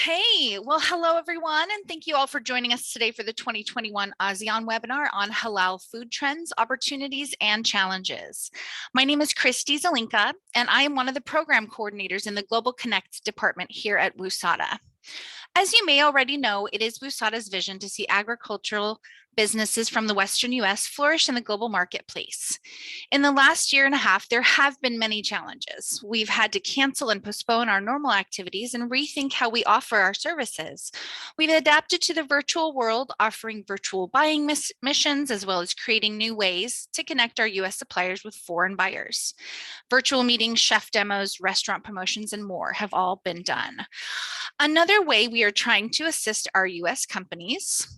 Okay, well, hello everyone, and thank you all for joining us today for the 2021 ASEAN webinar on halal food trends, opportunities, and challenges. My name is Christy Zelinka, and I am one of the program coordinators in the Global Connect department here at WUSATA. As you may already know, it is WUSATA's vision to see agricultural businesses from the Western US flourish in the global marketplace. In the last year and a half, there have been many challenges. We've had to cancel and postpone our normal activities and rethink how we offer our services. We've adapted to the virtual world, offering virtual buying missions, as well as creating new ways to connect our US suppliers with foreign buyers. Virtual meetings, chef demos, restaurant promotions, and more have all been done. Another way we are trying to assist our US companies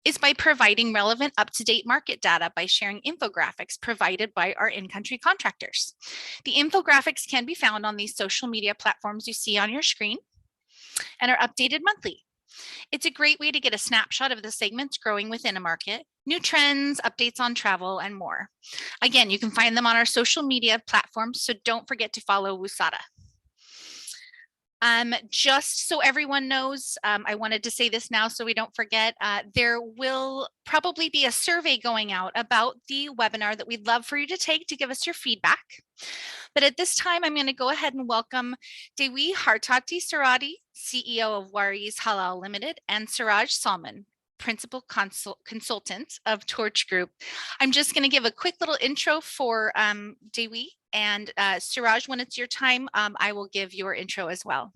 is by providing relevant up-to-date market data by sharing infographics provided by our in-country contractors. The infographics can be found on these social media platforms you see on your screen and are updated monthly. It's a great way to get a snapshot of the segments growing within a market, new trends, updates on travel, and more. Again, you can find them on our social media platforms, so don't forget to follow WUSATA. Just so everyone knows, I wanted to say this now so we don't forget, there will probably be a survey going out about the webinar that we'd love for you to take to give us your feedback. But at this time, I'm going to go ahead and welcome Dewi Hartati Surati, CEO of Waris Halal Limited, and Suraj Salman, Principal Consultant of Torch Group. I'm just going to give a quick little intro for Dewi, and Suraj, when it's your time, I will give your intro as well.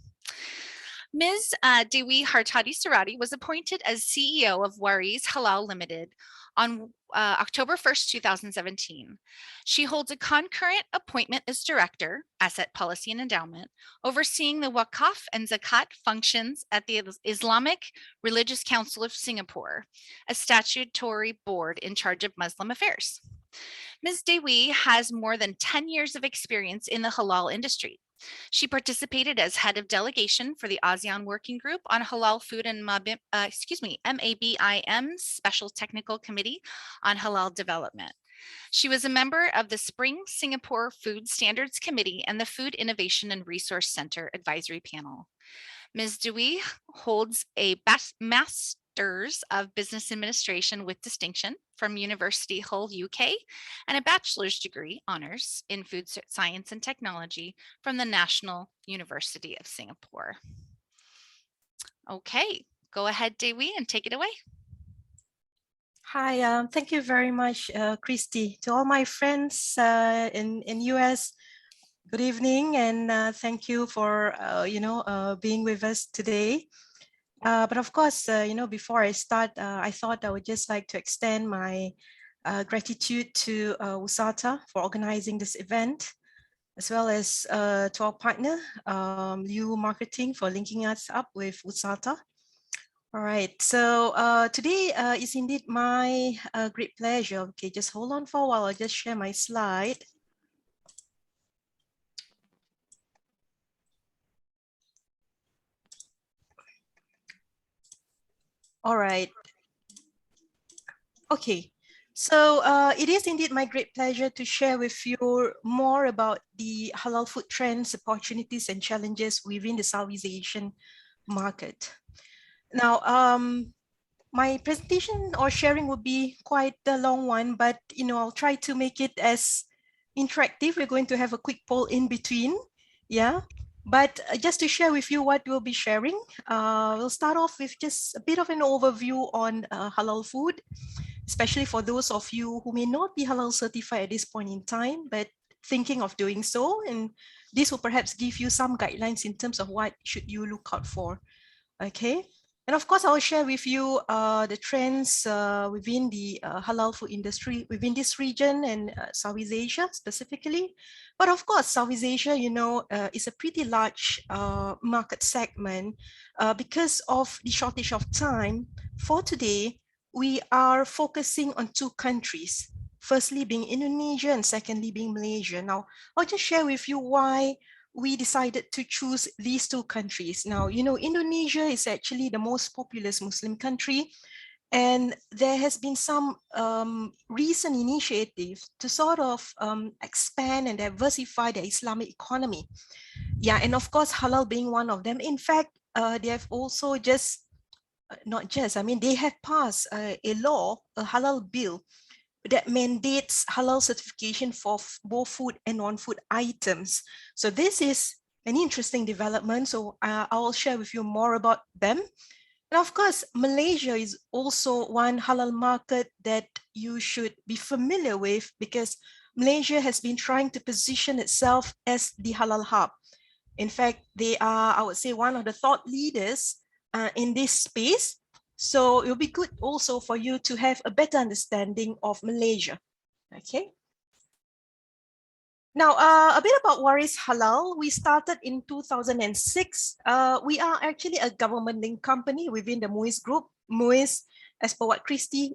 Ms. Dewi Hartati Surati was appointed as CEO of Waris Halal Limited on October 1st, 2017. She holds a concurrent appointment as Director, Asset Policy and Endowment, overseeing the Waqf and Zakat functions at the Islamic Religious Council of Singapore, a statutory board in charge of Muslim affairs. Ms. Dewi has more than 10 years of experience in the halal industry. She participated as head of delegation for the ASEAN Working Group on Halal Food and MABIM's Special Technical Committee on Halal Development. She was a member of the Spring Singapore Food Standards Committee and the Food Innovation and Resource Center Advisory Panel. Ms. Dewi holds a Master's of Business Administration with distinction from University Hull, UK, and a bachelor's degree honors in food science and technology from the National University of Singapore. Okay, go ahead, Dewi, and take it away. Hi, thank you very much, Christy. To all my friends in US, good evening, and thank you for being with us today. But of course, before I start, I thought I would just like to extend my gratitude to WUSATA for organizing this event, as well as to our partner, Lieu Marketing, for linking us up with WUSATA. All right, so today is indeed my great pleasure. Okay, just hold on for a while. I'll just share my slide. All right. Okay, so it is indeed my great pleasure to share with you more about the halal food trends, opportunities, and challenges within the Southeast Asian market. Now, my presentation or sharing will be quite a long one, but I'll try to make it as interactive. We're going to have a quick poll in between, yeah. But just to share with you what we'll be sharing, we'll start off with just a bit of an overview on halal food, especially for those of you who may not be halal certified at this point in time, but thinking of doing so. And this will perhaps give you some guidelines in terms of what should you look out for, okay? And of course, I'll share with you the trends within the halal food industry within this region and Southeast Asia specifically. But of course, Southeast Asia, is a pretty large market segment. Because of the shortage of time, for today, we are focusing on two countries. Firstly being Indonesia and secondly being Malaysia. Now, I'll just share with you why we decided to choose these two countries. Now, Indonesia is actually the most populous Muslim country, and there has been some recent initiatives to sort of expand and diversify the Islamic economy. Yeah, and of course, halal being one of them. In fact, they have also just, not just, I mean, they have passed a law, a halal bill, that mandates halal certification for both food and non-food items. So this is an interesting development. So I will share with you more about them. And of course, Malaysia is also one halal market that you should be familiar with, because Malaysia has been trying to position itself as the halal hub. In fact, they are, I would say, one of the thought leaders in this space. So it will be good also for you to have a better understanding of Malaysia. Okay. Now, a bit about what is halal. We started in 2006. We are actually a government-linked company within the MUIS group. MUIS, as per what Christy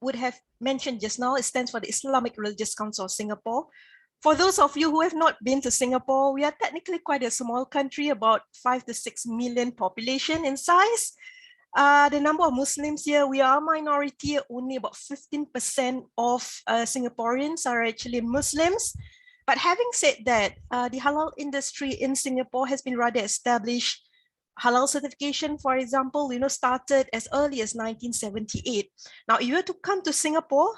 would have mentioned just now, it stands for the Islamic Religious Council of Singapore. For those of you who have not been to Singapore, we are technically quite a small country, about 5 to 6 million population in size. The number of Muslims here, we are a minority. Only about 15% of Singaporeans are actually Muslims. But having said that, the halal industry in Singapore has been rather established. Halal certification, for example, started as early as 1978. Now, if you were to come to Singapore,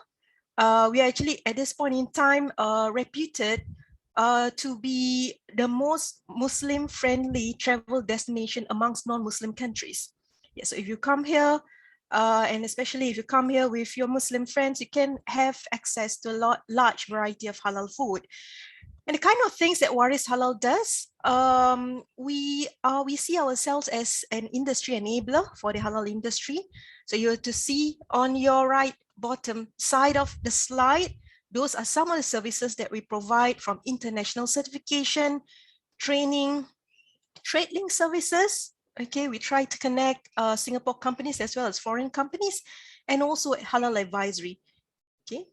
we are actually at this point in time reputed to be the most Muslim-friendly travel destination amongst non-Muslim countries. Yeah, so if you come here, and especially if you come here with your Muslim friends, you can have access to a large variety of halal food. And the kind of things that Waris Halal does, we see ourselves as an industry enabler for the halal industry. So you're to see on your right bottom side of the slide, those are some of the services that we provide, from international certification, training, trade link services. Okay, we try to connect Singapore companies as well as foreign companies, and also halal advisory. Okay.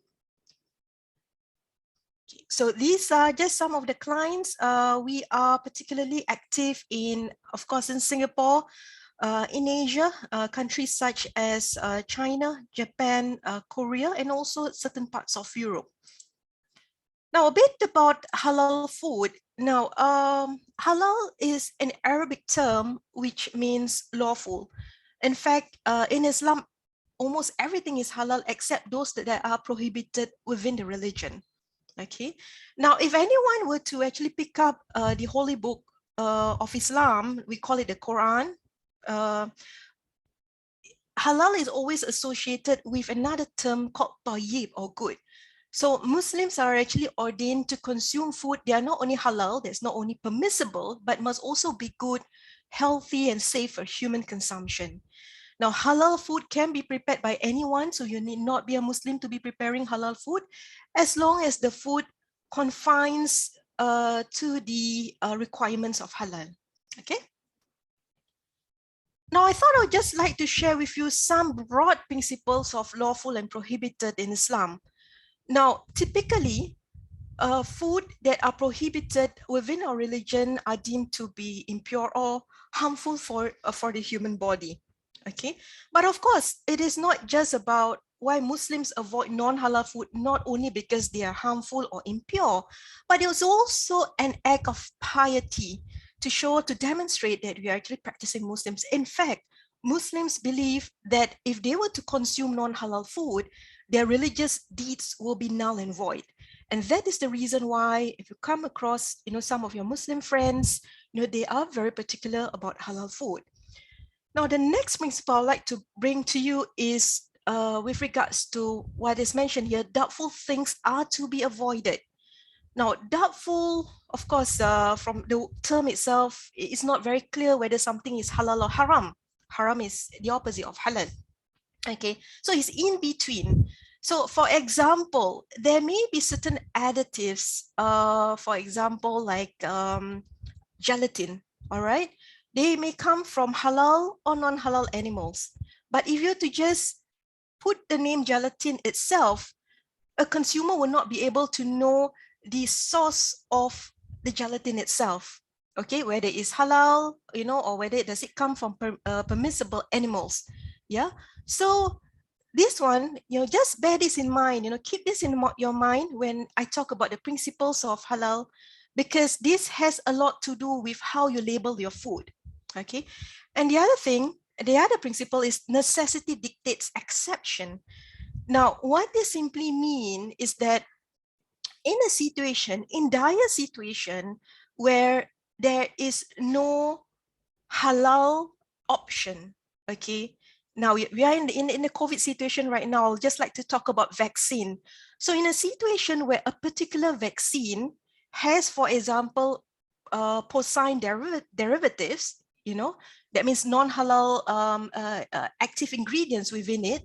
So these are just some of the clients. We are particularly active in, of course, in Singapore, in Asia, countries such as China, Japan, Korea, and also certain parts of Europe. Now, a bit about halal food. Now, halal is an Arabic term which means lawful. In fact, in Islam, almost everything is halal except those that are prohibited within the religion. Okay. Now, if anyone were to actually pick up the holy book of Islam, we call it the Quran. Halal is always associated with another term called tayyib, or good. So Muslims are actually ordained to consume food. They are not only halal, that's not only permissible, but must also be good, healthy, and safe for human consumption. Now, halal food can be prepared by anyone, so you need not be a Muslim to be preparing halal food, as long as the food confines to the requirements of halal. Okay. Now, I thought I would just like to share with you some broad principles of lawful and prohibited in Islam. Now, typically, food that are prohibited within our religion are deemed to be impure or harmful for the human body. Okay, but of course, it is not just about why Muslims avoid non-halal food, not only because they are harmful or impure, but it was also an act of piety to show, to demonstrate that we are actually practicing Muslims. In fact, Muslims believe that if they were to consume non-halal food, their religious deeds will be null and void. And that is the reason why, if you come across, some of your Muslim friends, they are very particular about halal food. Now, the next principle I'd like to bring to you is with regards to what is mentioned here, doubtful things are to be avoided. Now, doubtful, of course, from the term itself, it's not very clear whether something is halal or haram. Haram is the opposite of halal. Okay, so it's in between. So for example, there may be certain additives, for example, like gelatin, all right? They may come from halal or non-halal animals. But if you're to just put the name gelatin itself, a consumer will not be able to know the source of the gelatin itself, okay? Whether it's halal, or whether does it come from permissible animals, yeah? So this one, just bear this in mind, keep this in your mind when I talk about the principles of halal, because this has a lot to do with how you label your food, Okay, and the other thing, the other principle is necessity dictates exception. Now, what this simply mean is that in a situation, in dire situation, where there is no halal option, okay? Now we are in the COVID situation right now. I'll just like to talk about vaccine. So in a situation where a particular vaccine has, for example, porcine derivatives, you know, that means non-halal active ingredients within it.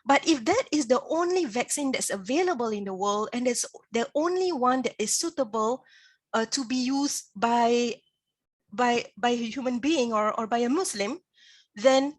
But if that is the only vaccine that's available in the world, and it's the only one that is suitable to be used by a human being or by a Muslim, then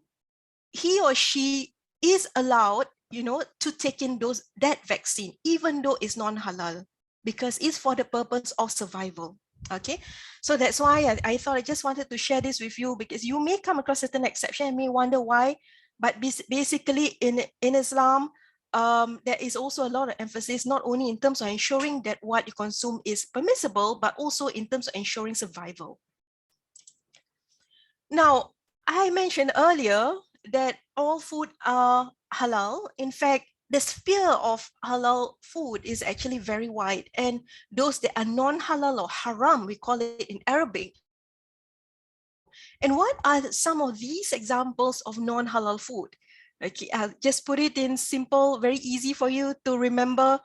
he or she is allowed, you know, to take in that vaccine, even though it's non-halal, because it's for the purpose of survival. Okay, so that's why I thought I just wanted to share this with you, because you may come across certain exception and may wonder why, but basically in Islam, there is also a lot of emphasis, not only in terms of ensuring that what you consume is permissible, but also in terms of ensuring survival. Now, I mentioned earlier that all food are halal. In fact, the sphere of halal food is actually very wide, and those that are non-halal or haram, we call it in Arabic. And what are some of these examples of non-halal food? Okay, I'll just put it in simple, very easy for you to remember.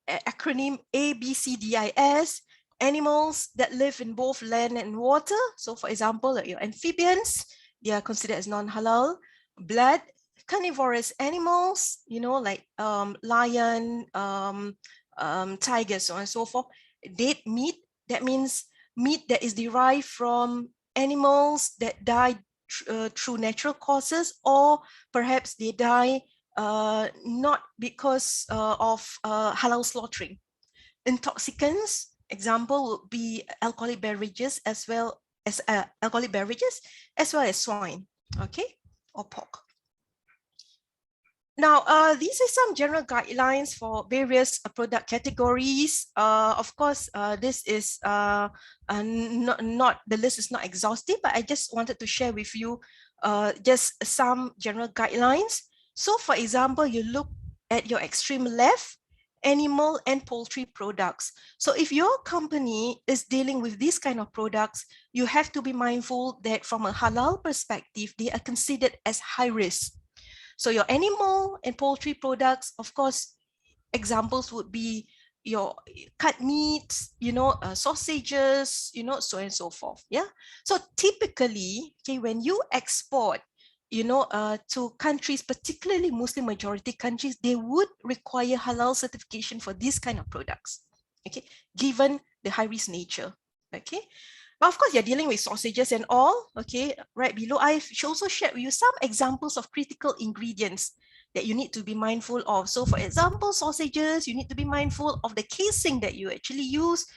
Acronym ABCDIS. Animals that live in both land and water. So for example, like your amphibians, they are considered as non-halal. Blood, carnivorous animals, you know, like lion, tiger, so on and so forth. Dead meat, that means meat that is derived from animals that die through natural causes, or perhaps they die not because of halal slaughtering. Intoxicants, example would be alcoholic beverages, as well as swine, okay, or pork. Now, these are some general guidelines for various product categories. Of course, this is not the list is not exhaustive, but I just wanted to share with you just some general guidelines. So, for example, you look at your extreme left, animal and poultry products. So if your company is dealing with this kind of products, you have to be mindful that from a halal perspective, they are considered as high risk. So your animal and poultry products, of course, examples would be your cut meats, you know, sausages, you know, so on and so forth. Yeah. So typically, okay, when you export, you know, to countries, particularly Muslim majority countries, they would require halal certification for this kind of products. Okay, given the high risk nature. Okay. But of course, you're dealing with sausages and all. Okay, right below, I also shared with you some examples of critical ingredients that you need to be mindful of. So for example, sausages, you need to be mindful of the casing that you actually use.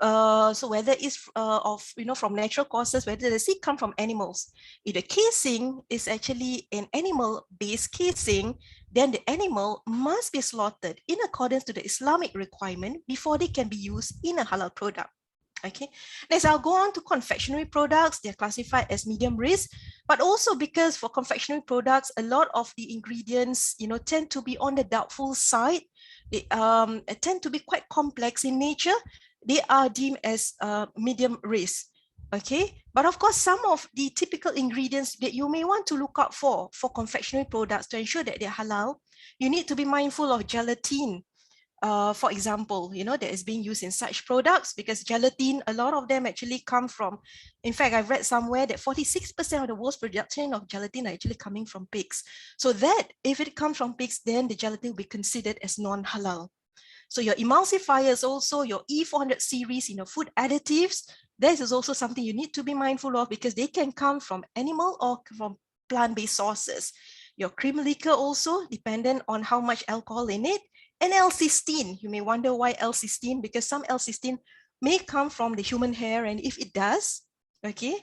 So whether it's of, you know, from natural causes, whether the seed come from animals. If the casing is actually an animal-based casing, then the animal must be slaughtered in accordance to the Islamic requirement before they can be used in a halal product. Okay, next I'll go on to confectionery products. They're classified as medium risk, but also because for confectionery products, a lot of the ingredients, you know, tend to be on the doubtful side. They tend to be quite complex in nature. They are deemed as medium risk. Okay, but of course, some of the typical ingredients that you may want to look out for confectionery products to ensure that they're halal, you need to be mindful of gelatin. For example, you know, that is being used in such products, because gelatin, a lot of them actually come from, in fact, I've read somewhere that 46% of the world's production of gelatin are actually coming from pigs. So that if it comes from pigs, then the gelatin will be considered as non-halal. So your emulsifiers, also your E400 series, you know, food additives, this is also something you need to be mindful of, because they can come from animal or from plant-based sources. Your cream liquor also, dependent on how much alcohol in it. And L-cysteine, you may wonder why L-cysteine, because some L-cysteine may come from the human hair, and if it does, okay,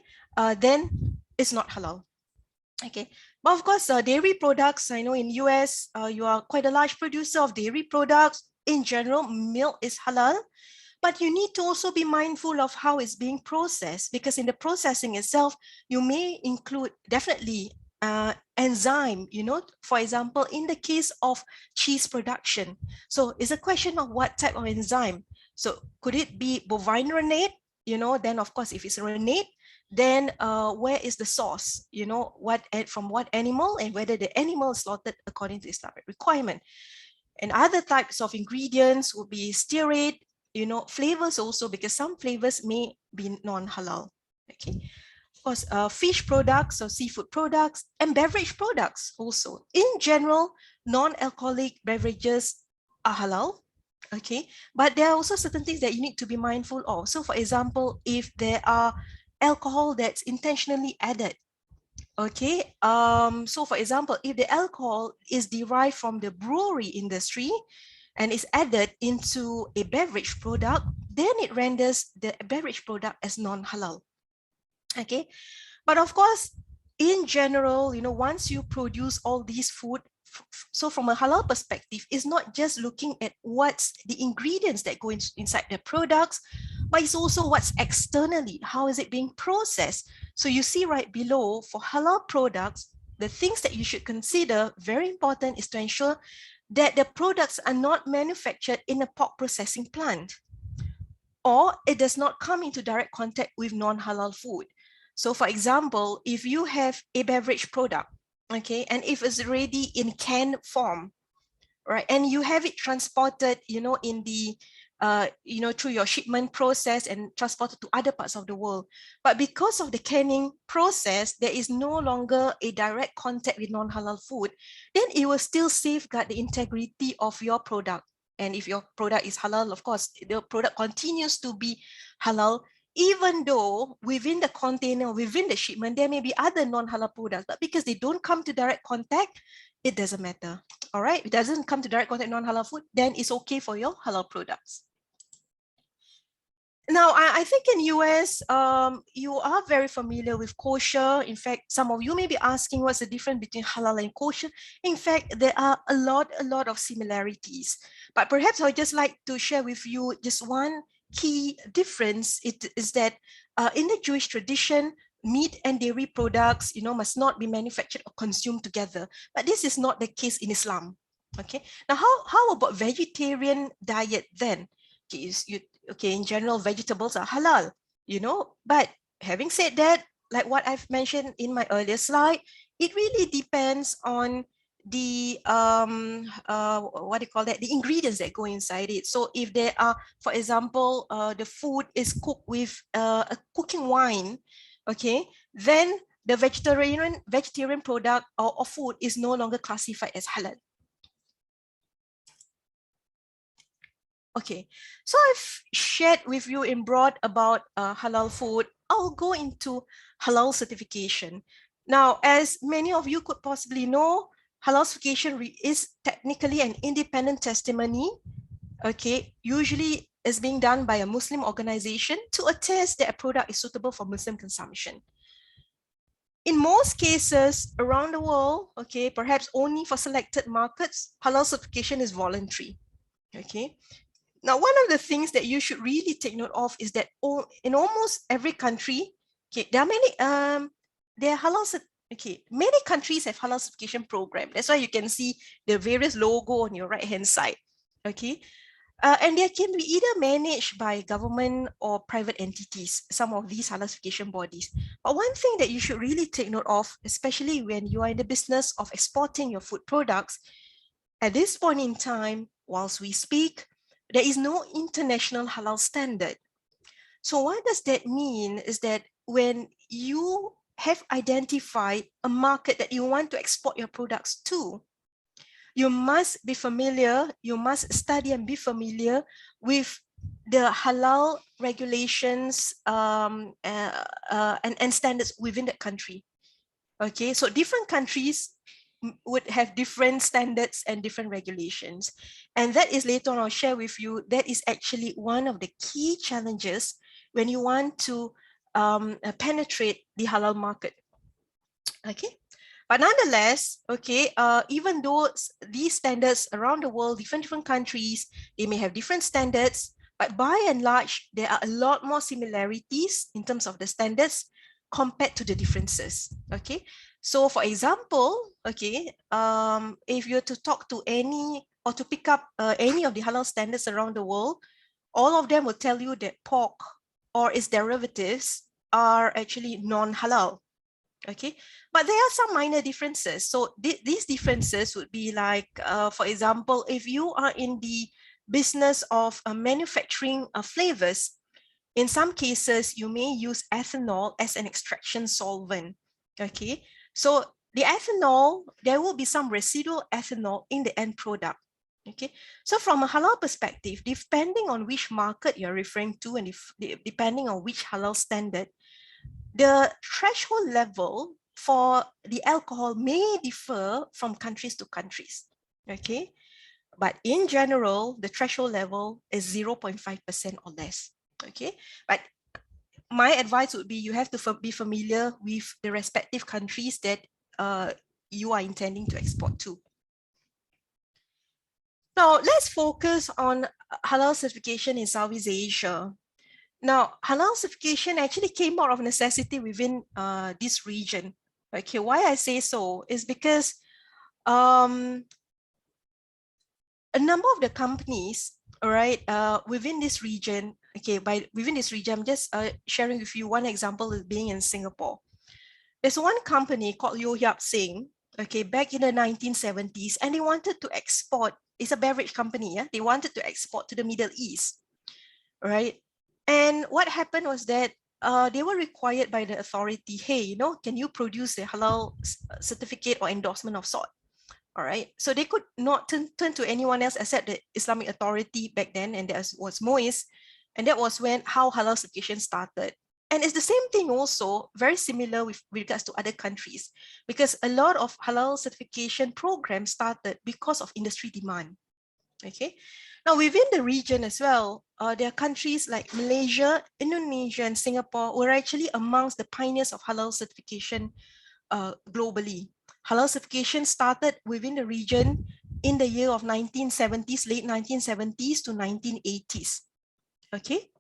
then it's not halal. Okay, but of course, dairy products, I know in US, you are quite a large producer of dairy products. In general, milk is halal, But you need to also be mindful of how it's being processed, because in the processing itself, you may include definitely enzyme, for example, in the case of cheese production. So it's a question of what type of enzyme. So could it be bovine rennet? Then of course, if it's rennet, then where is the source? From what animal, and whether the animal is slaughtered according to Islamic requirement. And other types of ingredients would be stearate, flavors also, because some flavors may be non-halal. Okay. Of course, fish products or seafood products and beverage products also. In general, non-alcoholic beverages are halal. Okay, but there are also certain things that you need to be mindful of. So for example, if there are alcohol that's intentionally added. Okay, so for example, if the alcohol is derived from the brewery industry and is added into a beverage product, then it renders the beverage product as non-halal. Okay, but of course, in general, once you produce all these food, so from a halal perspective, it's not just looking at what's the ingredients that go inside the products, but it's also what's externally, how is it being processed. So you see right below, for halal products, the things that you should consider, very important, is to ensure that the products are not manufactured in a pork processing plant, or it does not come into direct contact with non-halal food. So for example, if you have a beverage product, okay, and if it's already in canned form, right, and you have it transported, in the, through your shipment process and transported to other parts of the world, but because of the canning process, there is no longer a direct contact with non-halal food, then it will still safeguard the integrity of your product. And if your product is halal, of course, the product continues to be halal, even though within the container, within the shipment, there may be other non-halal products, but because they don't come to direct contact, it doesn't matter. All right, it doesn't come to direct contact non-halal food, then it's okay for your halal products. Now, I think in US, you are very familiar with kosher. In fact, some of you may be asking what's the difference between halal and kosher. In fact, there are a lot of similarities. But perhaps I'd just like to share with you just one key difference. It is that in the Jewish tradition, meat and dairy products, must not be manufactured or consumed together. But this is not the case in Islam. Okay. Now, how about vegetarian diet then? Okay, in general, vegetables are halal, but having said that, like what I've mentioned in my earlier slide, it really depends on the what do you call that, the ingredients that go inside it. So if there are, for example, the food is cooked with a cooking wine, okay, then the vegetarian product or food is no longer classified as halal. Okay, so I've shared with you in broad about halal food. I'll go into halal certification. Now, as many of you could possibly know, halal certification is technically an independent testimony, okay, usually is being done by a Muslim organization to attest that a product is suitable for Muslim consumption. In most cases around the world, okay, perhaps only for selected markets, halal certification is voluntary, okay. Now, one of the things that you should really take note of is that in almost every country, okay, there are many, there are halal, okay, many countries have halal certification program. That's why you can see the various logo on your right-hand side, okay? And they can be either managed by government or private entities, some of these halal certification bodies. But one thing that you should really take note of, especially when you are in the business of exporting your food products, at this point in time, whilst we speak, there is no international halal standard. So what does that mean is that when you have identified a market that you want to export your products to, you must be familiar, you must study and be familiar with the halal regulations and standards within that country. Okay, so different countries would have different standards and different regulations. And that is later on, I'll share with you, that is actually one of the key challenges when you want to penetrate the halal market. Okay, but nonetheless, okay, even though these standards around the world, different countries, they may have different standards, But by and large, there are a lot more similarities in terms of the standards compared to the differences. Okay, so for example, okay, if you're to talk to any or to pick up any of the halal standards around the world, all of them will tell you that pork or its derivatives are actually non-halal. Okay, but there are some minor differences. So these differences would be like, for example, if you are in the business of manufacturing flavors, in some cases, you may use ethanol as an extraction solvent. Okay, so the ethanol, there will be some residual ethanol in the end product. Okay, so from a halal perspective, depending on which market you're referring to and if, depending on which halal standard, the threshold level for the alcohol may differ from countries to countries. Okay, but in general, the threshold level is 0.5% or less. Okay, but my advice would be you have to be familiar with the respective countries that you are intending to export to. Now, let's focus on halal certification in Southeast Asia. Now, halal certification actually came out of necessity within this region. Okay, why I say so is because a number of the companies, all right, within this region, okay, within this region, I'm just sharing with you one example of being in Singapore. There's one company called Lieu Marketing, okay, back in the 1970s, and they wanted to export. It's a beverage company, yeah. They wanted to export to the Middle East, right? And what happened was that they were required by the authority, hey, you know, can you produce a halal certificate or endorsement of sort? All right, so they could not turn to anyone else except the Islamic authority back then, and that was MOIS, and that was when how halal certification started. And it's the same thing also, very similar with regards to other countries, because a lot of halal certification programs started because of industry demand. Okay, now within the region as well, there are countries like Malaysia, Indonesia, and Singapore were actually amongst the pioneers of halal certification globally. Halal certification started within the region in the year of 1970s, late 1970s to 1980s. Okay,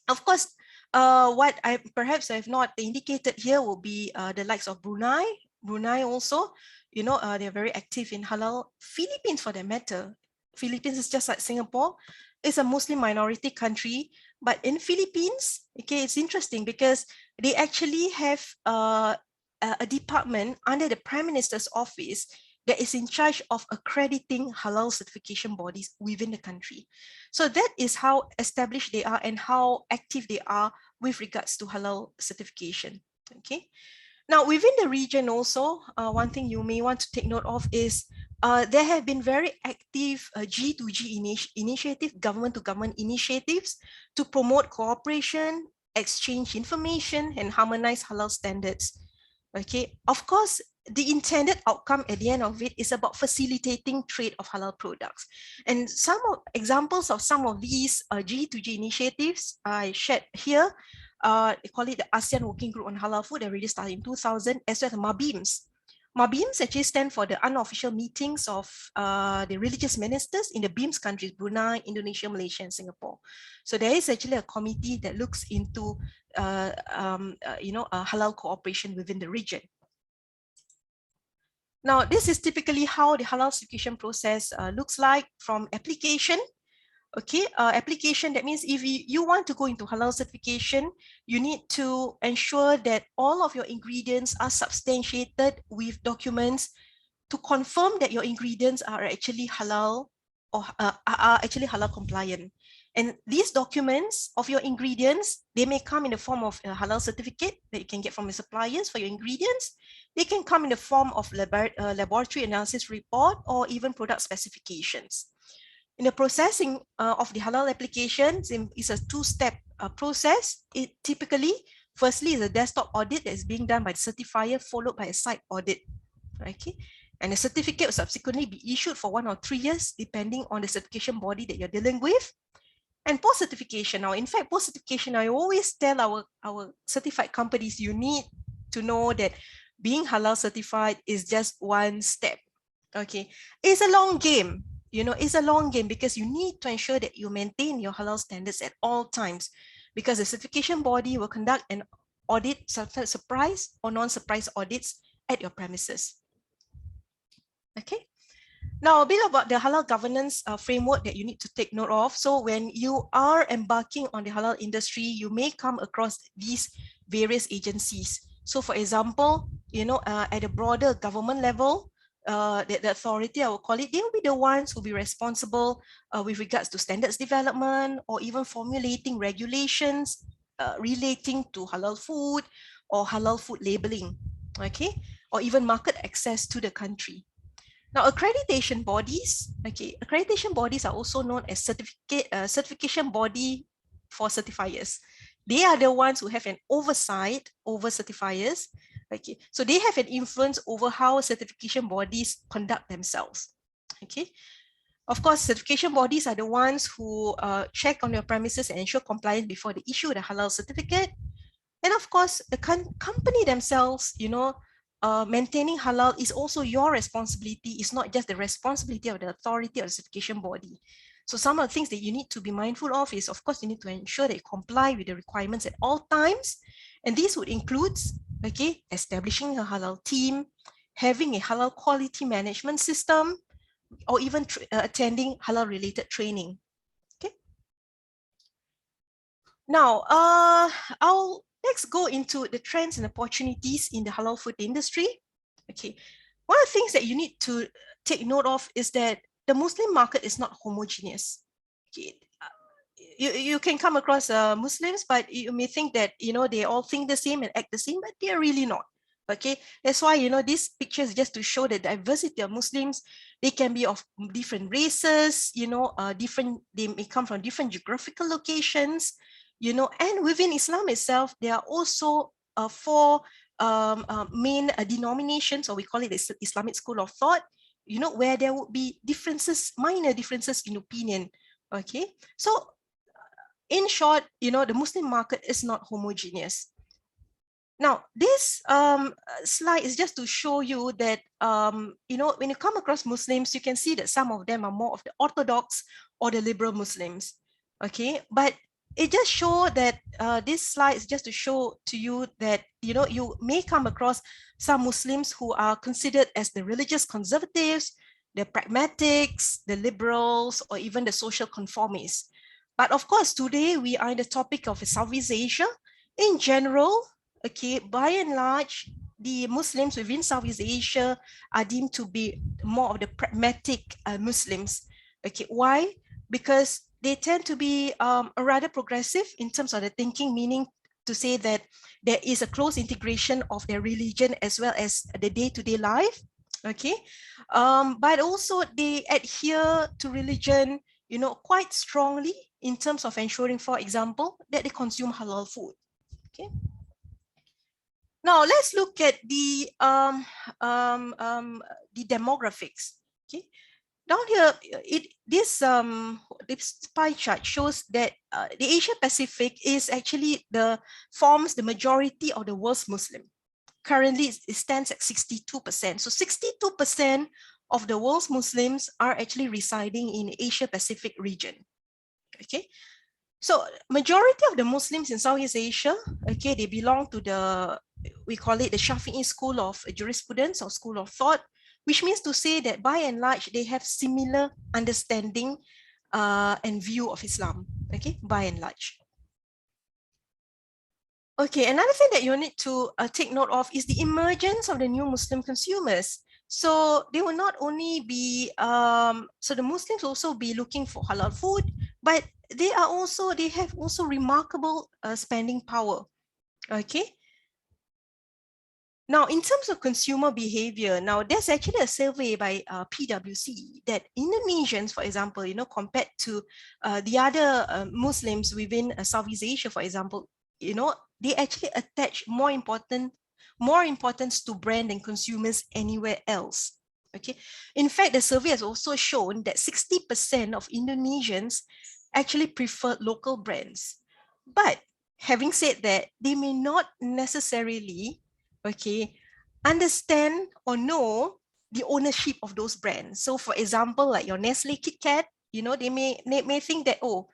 of course, what I perhaps I have not indicated here will be the likes of Brunei. Brunei also, you know, they're very active in halal. Philippines, for that matter. Philippines is just like Singapore. It's a Muslim minority country, but in Philippines, okay, it's interesting because they actually have a department under the Prime Minister's office that is in charge of accrediting halal certification bodies within the country. So that is how established they are and how active they are with regards to halal certification. Okay. Now, within the region also, one thing you may want to take note of is there have been very active G2G initiative, government-to-government initiatives to promote cooperation, exchange information, and harmonize halal standards. Okay, of course, the intended outcome at the end of it is about facilitating trade of halal products. And some examples of some of these G2G initiatives I shared here, they call it the Asean Working Group on Halal Food, that really started in 2000, as well as MABIMS. MABIMS actually stand for the unofficial meetings of the religious ministers in the BIMS countries, Brunei, Indonesia, Malaysia, and Singapore. So there is actually a committee that looks into halal cooperation within the region. Now, this is typically how the halal certification process looks like from application. Okay, application, that means if you want to go into halal certification, you need to ensure that all of your ingredients are substantiated with documents to confirm that your ingredients are actually halal or are actually halal compliant. And these documents of your ingredients, they may come in the form of a halal certificate that you can get from the suppliers for your ingredients. They can come in the form of laboratory analysis report or even product specifications. In the processing of the halal applications, it's a two-step process. It typically, firstly, is a desktop audit that is being done by the certifier, followed by a site audit. Okay, and the certificate will subsequently be issued for 1 or 3 years, depending on the certification body that you're dealing with. And post-certification. Now, in fact, post-certification, I always tell our certified companies, you need to know that being halal certified is just one step. Okay, it's a long game. is a long game, because you need to ensure that you maintain your halal standards at all times, because the certification body will conduct an audit, surprise or non-surprise audits at your premises. Okay. Now, a bit about the halal governance framework that you need to take note of. So when you are embarking on the halal industry, you may come across these various agencies. So for example, at a broader government level, the authority, I will call it, they will be the ones who will be responsible with regards to standards development, or even formulating regulations relating to halal food or halal food labeling, okay, or even market access to the country. Now, accreditation bodies, accreditation bodies are also known as certification body for certifiers. They are the ones who have an oversight over certifiers. Okay, so they have an influence over how certification bodies conduct themselves. Okay, of course, certification bodies are the ones who check on your premises and ensure compliance before they issue the halal certificate. And of course, the company themselves, maintaining halal is also your responsibility. It's not just the responsibility of the authority or the certification body. So some of the things that you need to be mindful of is, of course, you need to ensure that you comply with the requirements at all times. And this would include, establishing a halal team, having a halal quality management system, or even attending halal related training. Okay. Now, let's go into the trends and opportunities in the halal food industry. Okay, one of the things that you need to take note of is that the Muslim market is not homogeneous. Okay. You can come across Muslims, but you may think that they all think the same and act the same, but they are really not. Okay, that's why this picture is just to show the diversity of Muslims. They can be of different races, they may come from different geographical locations. And within Islam itself, there are also four main denominations, or we call it the Islamic school of thought, where there would be differences, minor differences in opinion. Okay, so in short, the Muslim market is not homogeneous. Now, this slide is just to show you that, when you come across Muslims, you can see that some of them are more of the orthodox or the liberal Muslims. Okay, but it just shows that this slide is just to show to you that, you may come across some Muslims who are considered as the religious conservatives, the pragmatics, the liberals, or even the social conformists. But of course, today we are in the topic of Southeast Asia. In general, okay, by and large, the Muslims within Southeast Asia are deemed to be more of the pragmatic Muslims. Okay, why? Because they tend to be rather progressive in terms of the thinking, meaning to say that there is a close integration of their religion as well as the day-to-day life. Okay, but also they adhere to religion, quite strongly in terms of ensuring, for example, that they consume halal food. Okay. Now let's look at the demographics. Okay. Down here, this pie chart shows that the Asia Pacific is actually forms the majority of the world's Muslim. Currently, it stands at 62%. So 62% of the world's Muslims are actually residing in the Asia Pacific region. Okay. So majority of the Muslims in Southeast Asia, okay, they belong to we call it the Shafi'i school of jurisprudence or school of thought, which means to say that by and large, they have similar understanding and view of Islam, okay, by and large. Okay, another thing that you need to take note of is the emergence of the new Muslim consumers. So they will not only be, so the Muslims also be looking for halal food, but they have also remarkable spending power. Okay. Now, in terms of consumer behavior, now there's actually a survey by PwC that Indonesians, for example, compared to the other Muslims within Southeast Asia, for example, they actually attach more importance to brand than consumers anywhere else. Okay. In fact, the survey has also shown that 60% of Indonesians actually prefer local brands. But having said that, they may not necessarily, okay, understand or know the ownership of those brands. So for example, like your Nestle Kit Kat, they may think that, oh,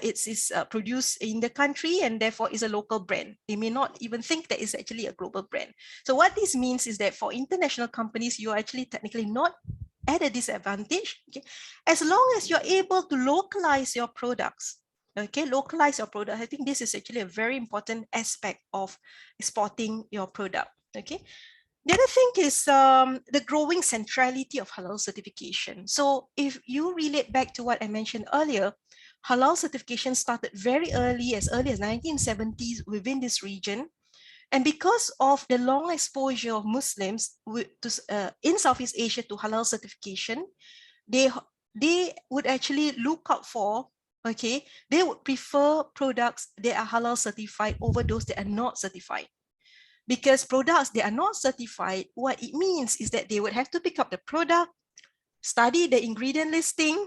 it's produced in the country and therefore is a local brand. They may not even think that it's actually a global brand. So what this means is that for international companies, you are actually technically not at a disadvantage, okay, as long as you're able to localize your products. Okay, localize your product. I think this is actually a very important aspect of exporting your product. Okay, the other thing is the growing centrality of halal certification. So if you relate back to what I mentioned earlier, halal certification started very early as 1970s within this region. And because of the long exposure of Muslims in Southeast Asia to halal certification, they would actually look out for, okay, they would prefer products that are halal certified over those that are not certified. Because products that are not certified, what it means is that they would have to pick up the product, study the ingredient listing,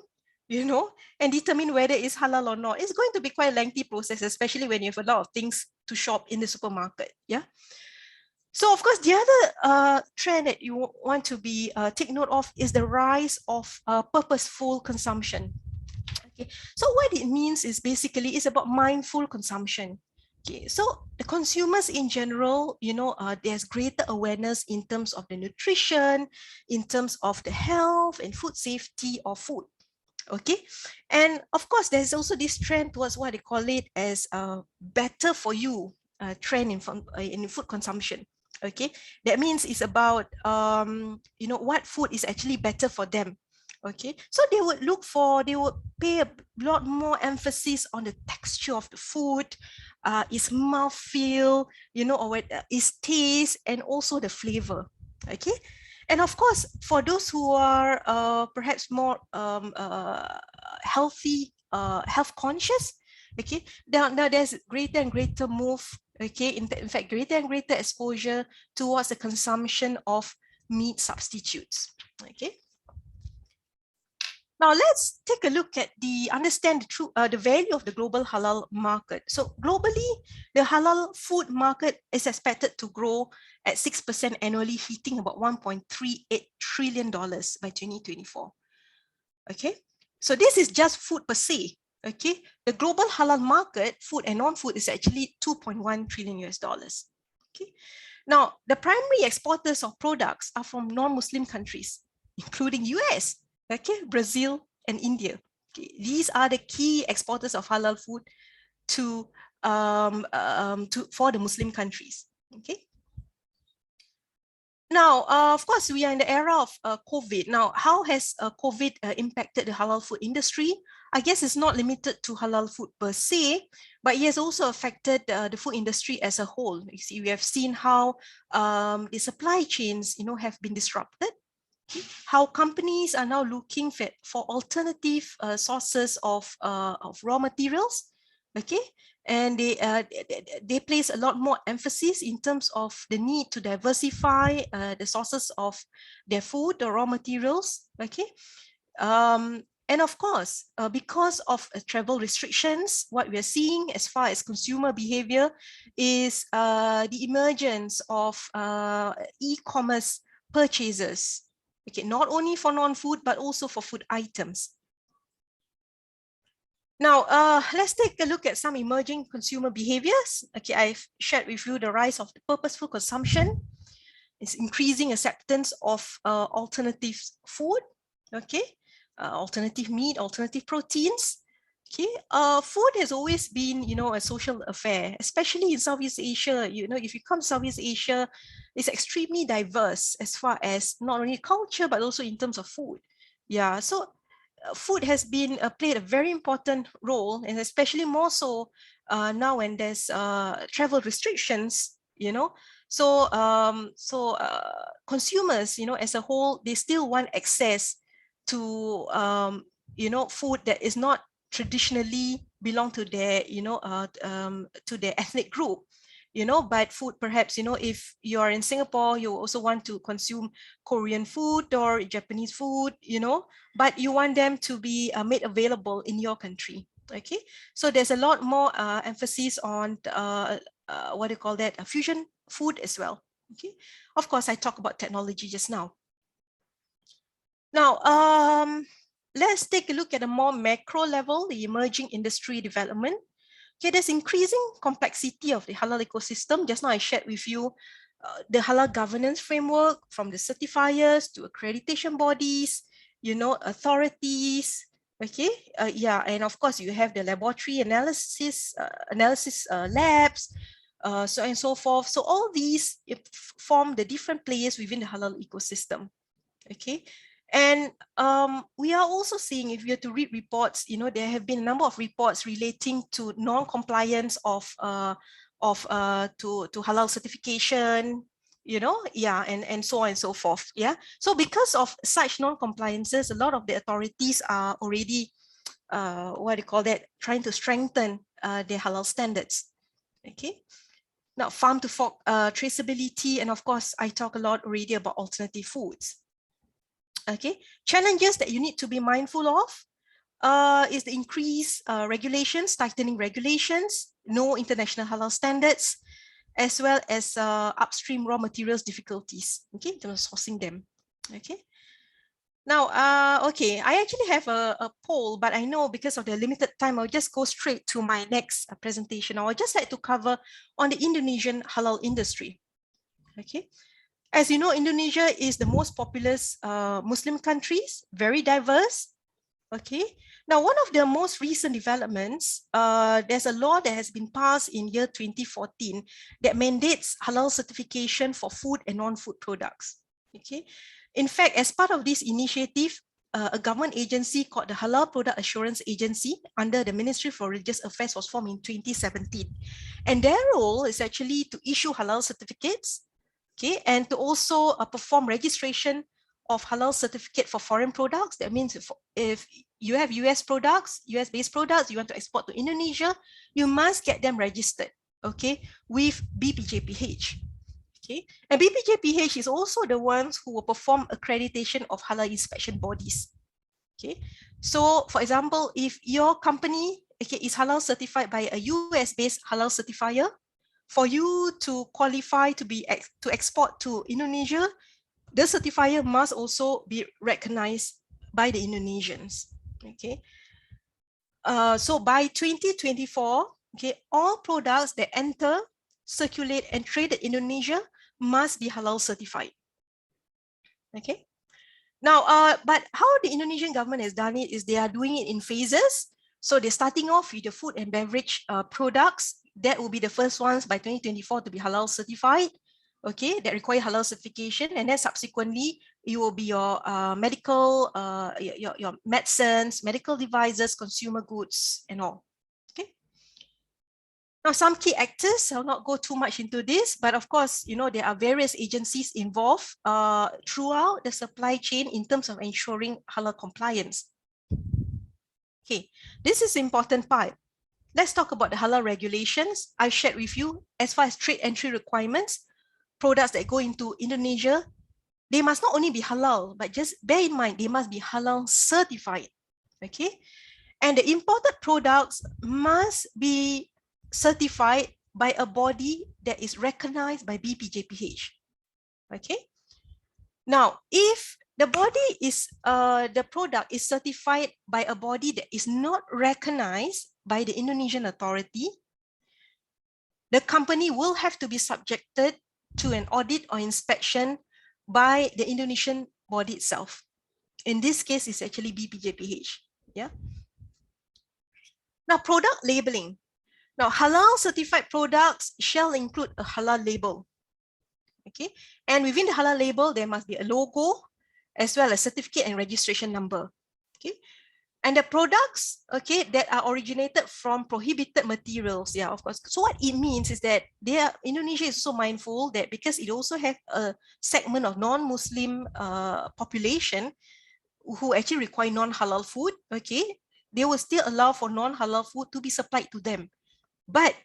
and determine whether it's halal or not. It's going to be quite a lengthy process, especially when you have a lot of things to shop in the supermarket. Yeah. So of course, the other trend that you want to be take note of is the rise of purposeful consumption. Okay. So what it means is basically it's about mindful consumption. Okay, so the consumers in general, there's greater awareness in terms of the nutrition, in terms of the health and food safety of food. Okay, and of course, there's also this trend towards what they call it as better for you trend in food consumption. Okay, that means it's about what food is actually better for them. Okay, so they would pay a lot more emphasis on the texture of the food, its mouthfeel, or its taste, and also the flavor. Okay, and of course, for those who are perhaps more health conscious, okay, now there's greater and greater move, okay, in fact, greater and greater exposure towards the consumption of meat substitutes. Okay. Now let's take a look at understand the value of the global halal market. So globally, the halal food market is expected to grow at 6% annually, hitting about $1.38 trillion by 2024. Okay, so this is just food per se. Okay, the global halal market, food and non-food, is actually $2.1 trillion US. Okay, now the primary exporters of products are from non-Muslim countries, including US, okay, Brazil and India. Okay, these are the key exporters of halal food for the Muslim countries. Okay. Now, of course, we are in the era of COVID. Now, how has COVID impacted the halal food industry? I guess it's not limited to halal food per se, but it has also affected the food industry as a whole. You see, we have seen how the supply chains, have been disrupted. How companies are now looking for alternative sources of raw materials, okay, and they place a lot more emphasis in terms of the need to diversify the sources of their food or raw materials, okay. And of course, because of travel restrictions, what we are seeing as far as consumer behavior is the emergence of e-commerce purchases. Okay, not only for non-food, but also for food items. Now, let's take a look at some emerging consumer behaviors. Okay, I've shared with you the rise of the purposeful consumption. It's increasing acceptance of alternative food, okay, alternative meat, alternative proteins. Okay, food has always been, a social affair, especially in Southeast Asia. If you come to Southeast Asia, it's extremely diverse as far as not only culture, but also in terms of food. Yeah, so food has been played a very important role, and especially more so now when there's travel restrictions, So, consumers, as a whole, they still want access to, food that is not traditionally belong to their, to their ethnic group, but food perhaps, if you are in Singapore, you also want to consume Korean food or Japanese food, but you want them to be made available in your country. Okay, so there's a lot more emphasis on what do you call that, fusion food as well. Okay, of course, I talk about technology just now. Now, let's take a look at a more macro level, the emerging industry development. Okay, there's increasing complexity of the halal ecosystem. Just now I shared with you the halal governance framework, from the certifiers to accreditation bodies, authorities. Okay, yeah, and of course you have the laboratory analysis labs, so on and so forth. So all these form the different players within the halal ecosystem. Okay, and we are also seeing, if you have to read reports, there have been a number of reports relating to non-compliance to halal certification, and so on and so forth. Yeah. So because of such non-compliances, a lot of the authorities are already trying to strengthen their halal standards. Okay. Now, farm to fork traceability, and of course, I talk a lot already about alternative foods. Okay, challenges that you need to be mindful of is the increased regulations, tightening regulations, no international halal standards, as well as upstream raw materials difficulties, okay, in terms of sourcing them. Okay. Now, okay, I actually have a poll, but I know because of the limited time, I'll just go straight to my next presentation. I would just like to cover on the Indonesian halal industry. Okay. As you know, Indonesia is the most populous Muslim countries, very diverse. Okay. Now, one of the most recent developments, there's a law that has been passed in year 2014 that mandates halal certification for food and non-food products. Okay. In fact, as part of this initiative, a government agency called the Halal Product Assurance Agency under the Ministry for Religious Affairs was formed in 2017. And their role is actually to issue halal certificates, okay, and to also perform registration of halal certificate for foreign products. That means if you have US products, US-based products, you want to export to Indonesia, you must get them registered, okay, with BPJPH. Okay, and BPJPH is also the ones who will perform accreditation of halal inspection bodies. Okay, so for example, if your company, okay, is halal certified by a US-based halal certifier, for you to qualify to export to Indonesia, the certifier must also be recognized by the Indonesians. Okay, so by 2024, okay, all products that enter, circulate, and trade in Indonesia must be halal certified. Okay. Now, but how the Indonesian government has done it is they are doing it in phases. So they're starting off with the food and beverage products. That will be the first ones by 2024 to be halal certified. Okay, that require halal certification, and then subsequently it will be your medical, your medicines, medical devices, consumer goods, and all. Okay. Now, some key actors, I'll not go too much into this, but of course, there are various agencies involved throughout the supply chain in terms of ensuring halal compliance. Okay, this is the important part. Let's talk about the halal regulations. I shared with you as far as trade entry requirements, products that go into Indonesia, they must not only be halal, but just bear in mind, they must be halal certified. Okay, and the imported products must be certified by a body that is recognized by BPJPH. Okay. Now, if the body is the product is certified by a body that is not recognized by the Indonesian authority, the company will have to be subjected to an audit or inspection by the Indonesian body itself. In this case, it's actually BPJPH. Yeah. Now, product labeling. Now, halal certified products shall include a halal label. Okay, and within the halal label, there must be a logo as well as certificate and registration number. Okay, and the products, okay, that are originated from prohibited materials. Yeah, of course. So what it means is that Indonesia is so mindful that because it also has a segment of non-Muslim population who actually require non-halal food. Okay, they will still allow for non-halal food to be supplied to them. But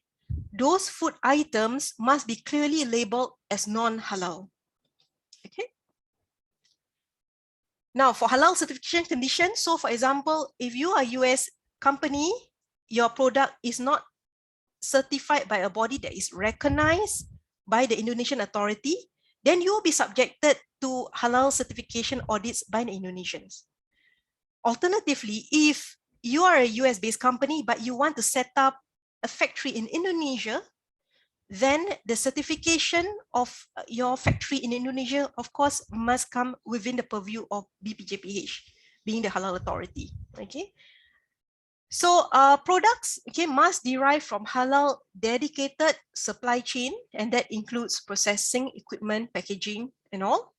those food items must be clearly labeled as non-halal. Okay. Now, for halal certification conditions, so for example, if you are a US company, your product is not certified by a body that is recognized by the Indonesian authority, then you will be subjected to halal certification audits by the Indonesians. Alternatively, if you are a US-based company, but you want to set up a factory in Indonesia, then the certification of your factory in Indonesia, of course, must come within the purview of BPJPH, being the halal authority. Okay. So products, okay, must derive from halal dedicated supply chain, and that includes processing, equipment, packaging, and all.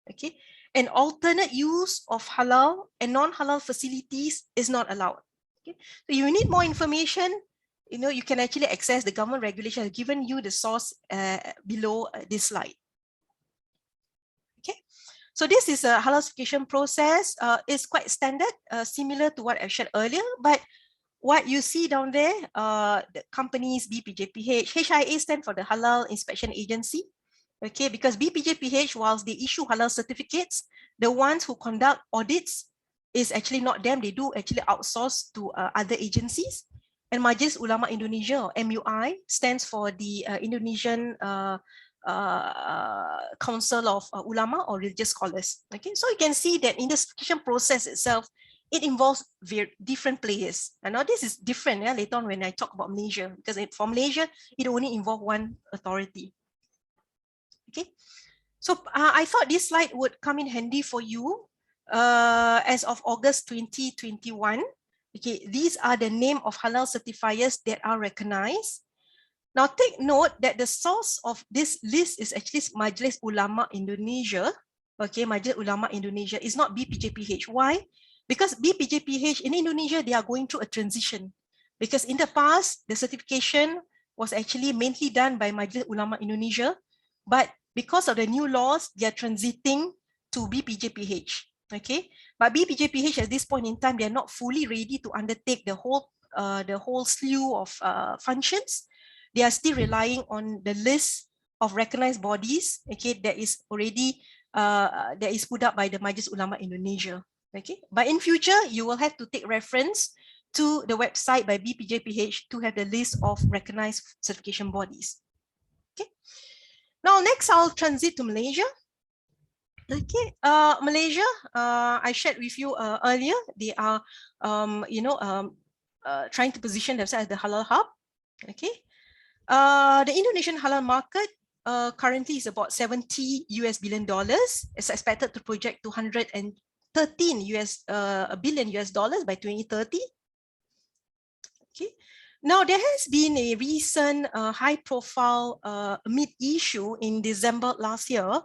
Okay. And alternate use of halal and non-halal facilities is not allowed. Okay. So you need more information, you can actually access the government regulation. I've given you the source below this slide. Okay. So this is a halal certification process. It's quite standard, similar to what I shared earlier, but what you see down there, the companies BPJPH, HIA stand for the Halal Inspection Agency. Okay, because BPJPH, whilst they issue halal certificates, the ones who conduct audits is actually not them. They do actually outsource to other agencies. And Majlis Ulama Indonesia, or MUI, stands for the Indonesian Council of Ulama or Religious Scholars. Okay, so you can see that in the certification process itself, it involves very different players. And now this is different later on when I talk about Malaysia, because for Malaysia, it only involves one authority. Okay, so I thought this slide would come in handy for you as of August 2021. Okay, these are the name of halal certifiers that are recognized. Now take note that the source of this list is actually Majlis Ulama Indonesia. Okay, Majlis Ulama Indonesia is not BPJPH. Why? Because BPJPH in Indonesia, they are going through a transition. Because in the past, the certification was actually mainly done by Majlis Ulama Indonesia, but because of the new laws, they are transiting to BPJPH. Okay, but BPJPH at this point in time, they are not fully ready to undertake the whole slew of functions. They are still relying on the list of recognized bodies. Okay, that is already that is put up by the Majlis Ulama Indonesia. Okay, but in future, you will have to take reference to the website by BPJPH to have the list of recognized certification bodies. Okay. Now, next I'll transit to Malaysia. Okay, Malaysia, I shared with you earlier. They are, trying to position themselves as the halal hub. Okay, the Indonesian halal market currently is about $70 billion. It's expected to project to $113 billion by 2030. Okay. Now, there has been a recent high-profile meat issue in December last year,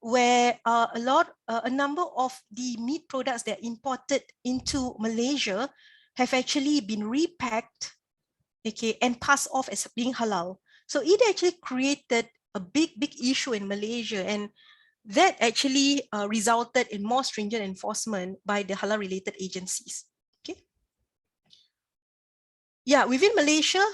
where a number of the meat products that are imported into Malaysia have actually been repacked, okay, and passed off as being halal. So it actually created a big issue in Malaysia, and that actually resulted in more stringent enforcement by the halal-related agencies. Yeah, within Malaysia,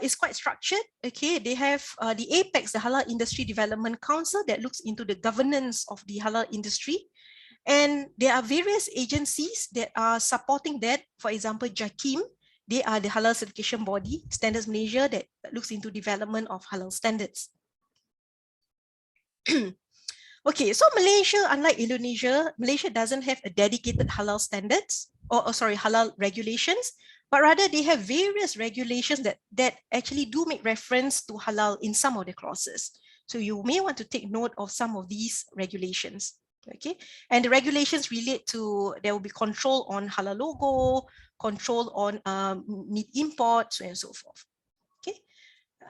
it's quite structured. Okay, they have the APEX, the Halal Industry Development Council, that looks into the governance of the halal industry. And there are various agencies that are supporting that. For example, JAKIM, they are the Halal Certification Body, Standards Malaysia, that looks into development of halal standards. Okay, so Malaysia, unlike Indonesia, Malaysia doesn't have a dedicated halal standards, or sorry, halal regulations, but rather they have various regulations that actually do make reference to halal in some of the clauses. So you may want to take note of some of these regulations. Okay, and the regulations relate to, there will be control on halal logo, control on meat imports, so on and so forth. Okay,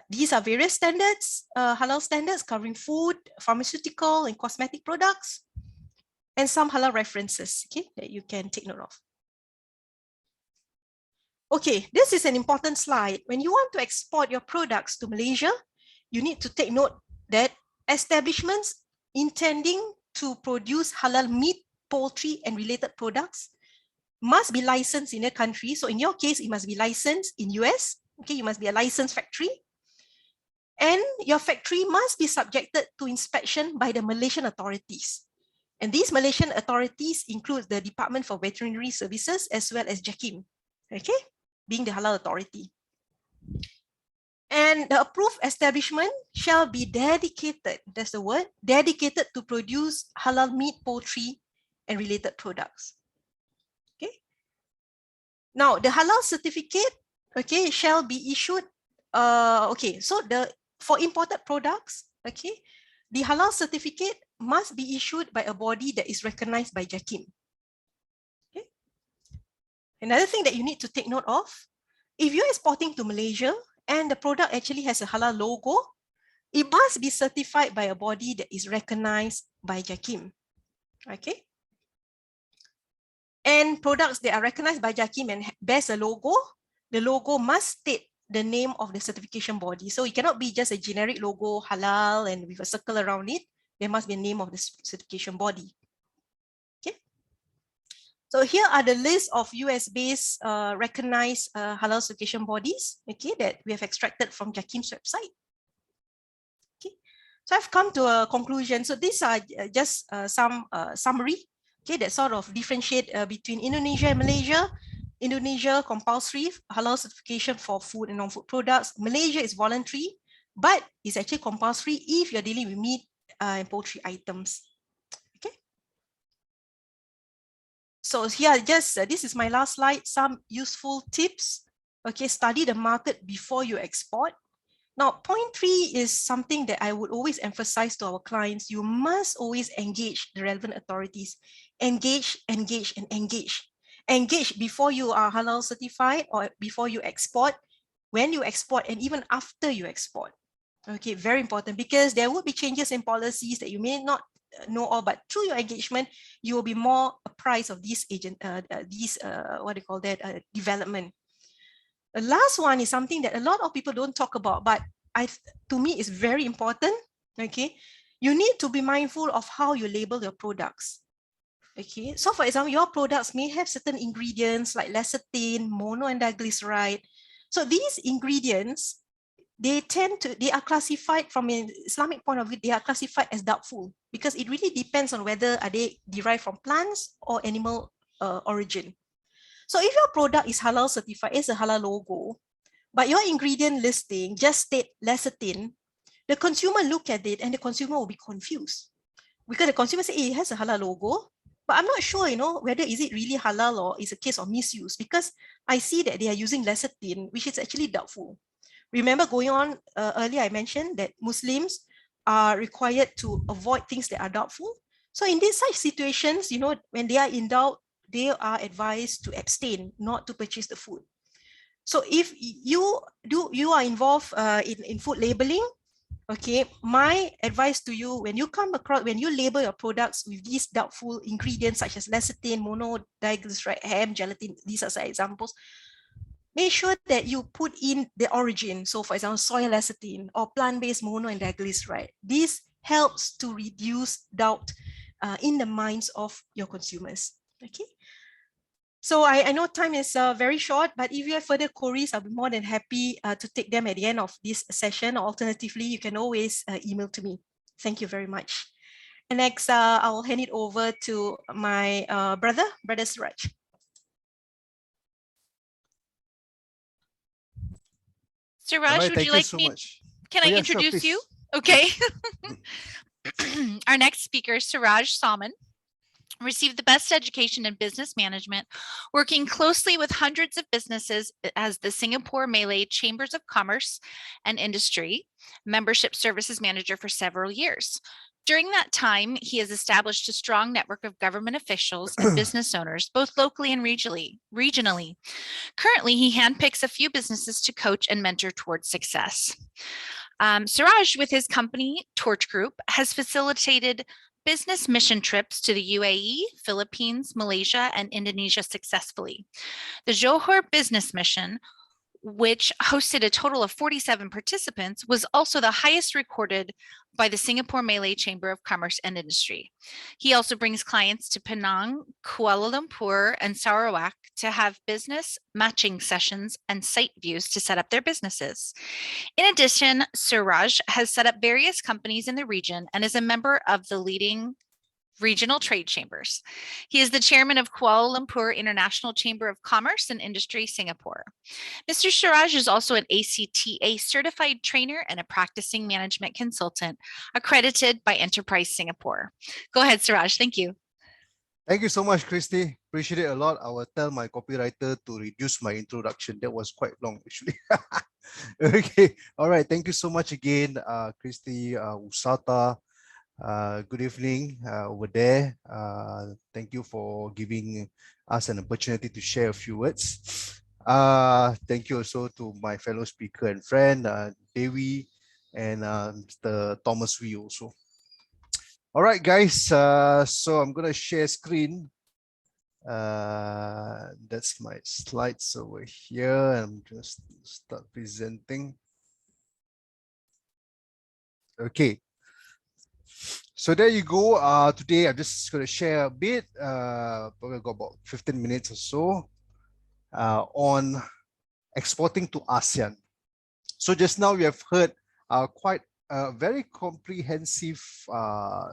these are various standards, halal standards covering food, pharmaceutical, and cosmetic products, and some halal references, okay, that you can take note of. Okay, this is an important slide. When you want to export your products to Malaysia, you need to take note that establishments intending to produce halal meat, poultry, and related products must be licensed in a country. So in your case, it must be licensed in US. Okay, you must be a licensed factory. And your factory must be subjected to inspection by the Malaysian authorities. And these Malaysian authorities include the Department for Veterinary Services as well as JAKIM, okay, being the halal authority. And the approved establishment shall be dedicated, that's the word, dedicated to produce halal meat, poultry, and related products. Okay. Now, the halal certificate, okay, shall be issued. Okay, so for imported products, okay, the halal certificate must be issued by a body that is recognized by JAKIM. Okay. Another thing that you need to take note of, if you're exporting to Malaysia and the product actually has a halal logo, it must be certified by a body that is recognized by JAKIM. Okay. And products that are recognized by JAKIM and bears a logo, the logo must state the name of the certification body. So it cannot be just a generic logo, halal, and with a circle around it. There must be a name of the certification body. Okay. So here are the list of US-based recognized halal certification bodies, okay, that we have extracted from JAKIM's website. Okay. So I've come to a conclusion. So these are just some summary, okay, that sort of differentiate between Indonesia and Malaysia. Indonesia compulsory halal certification for food and non-food products. Malaysia is voluntary, but it's actually compulsory if you're dealing with meat and poultry items. Okay. So here, just this is my last slide. Some useful tips. Okay, study the market before you export. Now, point 3 is something that I would always emphasize to our clients. You must always engage the relevant authorities. Engage, engage, and engage. Engage before you are halal certified or before you export, when you export, and even after you export. Okay, very important, because there will be changes in policies that you may not know of, but through your engagement, you will be more apprised of these development. The last one is something that a lot of people don't talk about, but to me is very important. Okay, you need to be mindful of how you label your products. Okay, so for example, your products may have certain ingredients like lecithin, mono and diglyceride. So these ingredients, they are classified from an Islamic point of view, they are classified as doubtful because it really depends on whether are they derived from plants or animal origin. So if your product is halal certified, it's a halal logo, but your ingredient listing just state lecithin, the consumer look at it and the consumer will be confused because the consumer say, hey, it has a halal logo, but I'm not sure, whether is it really halal or is a case of misuse, because I see that they are using lecithin, which is actually doubtful. Remember going on earlier, I mentioned that Muslims are required to avoid things that are doubtful. So in these such situations, when they are in doubt, they are advised to abstain, not to purchase the food. So if you are involved in food labeling, okay, my advice to you, when you label your products with these doubtful ingredients such as lecithin, mono, diglyceride, ham, gelatin, these are some examples, make sure that you put in the origin. So for example, soy lecithin or plant-based mono and diglyceride. This helps to reduce doubt in the minds of your consumers. Okay. So I know time is very short, but if you have further queries, I'll be more than happy to take them at the end of this session. Or alternatively, you can always email to me. Thank you very much. And next, I'll hand it over to my brother Suraj. Suraj, would you like me? Can I introduce you? Okay. Our next speaker is Suraj Salman. Received the best education in business management, working closely with hundreds of businesses as the Singapore Malay Chambers of Commerce and Industry Membership Services Manager for several years. During that time, he has established a strong network of government officials and business owners, both locally and regionally. Currently, he handpicks a few businesses to coach and mentor towards success. Suraj, with his company, Torch Group, has facilitated business mission trips to the UAE, Philippines, Malaysia, and Indonesia successfully. The Johor Business Mission, which hosted a total of 47 participants, was also the highest recorded by the Singapore Malay Chamber of Commerce and Industry. He also brings clients to Penang, Kuala Lumpur, and Sarawak to have business matching sessions and site views to set up their businesses. In addition, Suraj has set up various companies in the region and is a member of the leading regional trade chambers. He is the chairman of Kuala Lumpur International Chamber of Commerce and Industry, Singapore. Mr. Siraj is also an ACTA certified trainer and a practicing management consultant, accredited by Enterprise Singapore. Go ahead, Siraj. Thank you. Thank you so much, Christy. Appreciate it a lot. I will tell my copywriter to reduce my introduction. That was quite long, actually. Okay. All right. Thank you so much again, Christy, WUSATA. Good evening over there. Thank you for giving us an opportunity to share a few words. Thank you also to my fellow speaker and friend, Devi, and Mr. Thomas Wee also. All right, guys. So I'm gonna share screen. That's my slides over here. I'm just start presenting. Okay. So there you go. Today I'm just gonna share a bit. Probably got about 15 minutes or so on exporting to ASEAN. So just now we have heard quite a very comprehensive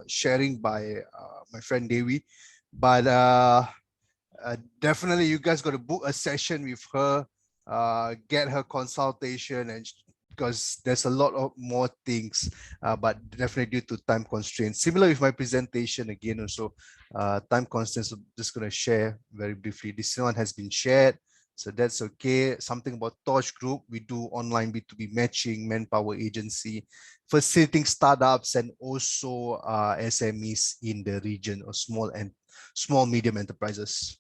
sharing by my friend Devi, but definitely you guys got to book a session with her, get her consultation, and because there's a lot of more things, but definitely due to time constraints. Similar with my presentation again also, time constraints, I'm just going to share very briefly. This one has been shared, so that's okay. Something about Tosh Group, we do online B2B matching, manpower agency, facilitating startups and also SMEs in the region or small medium enterprises.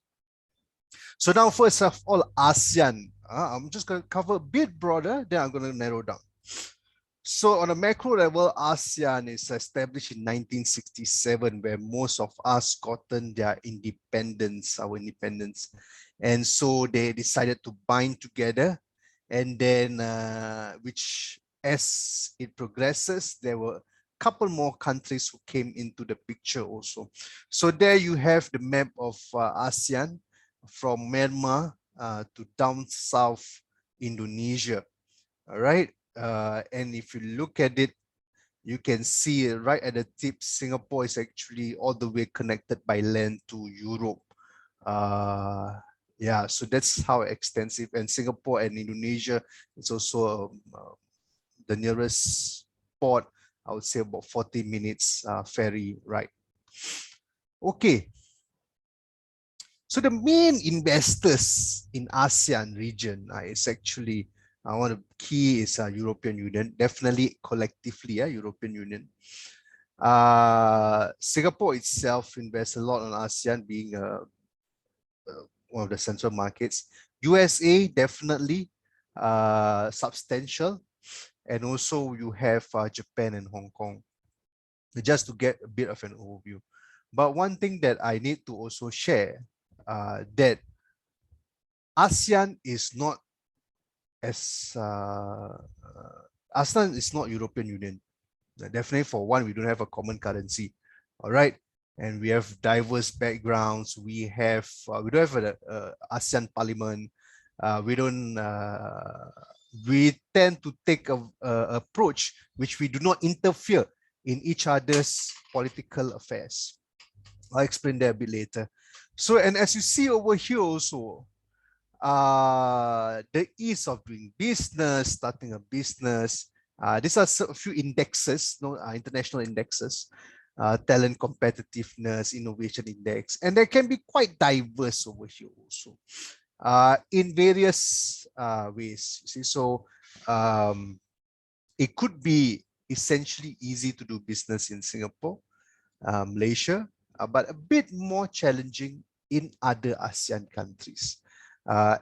So now first of all, ASEAN. I'm just going to cover a bit broader, then I'm going to narrow down. So on a macro level, ASEAN is established in 1967, where most of us gotten their independence, our independence. And so they decided to bind together. And then, which as it progresses, there were a couple more countries who came into the picture also. So there you have the map of ASEAN from Myanmar to down south Indonesia. All right. And if you look at it, you can see right at the tip, Singapore is actually all the way connected by land to Europe. Yeah, so that's how extensive. And Singapore and Indonesia is also the nearest port, I would say about 40 minutes ferry ride. Okay. So the main investors in ASEAN region is actually one of the key is European Union, definitely collectively, European Union. Singapore itself invests a lot on ASEAN, being one of the central markets. USA definitely substantial, and also you have Japan and Hong Kong. Just to get a bit of an overview. But one thing that I need to also share that ASEAN is not as ASEAN is not European Union. Definitely, for one, we don't have a common currency. All right, and we have diverse backgrounds. We don't have an ASEAN Parliament. We don't. We tend to take a approach which we do not interfere in each other's political affairs. I'll explain that a bit later. So, and as you see over here also, the ease of doing business, starting a business. These are a few indexes, international indexes, talent competitiveness, innovation index, and they can be quite diverse over here also, in various ways. You see, so it could be essentially easy to do business in Singapore, Malaysia, but a bit more challenging in other ASEAN countries.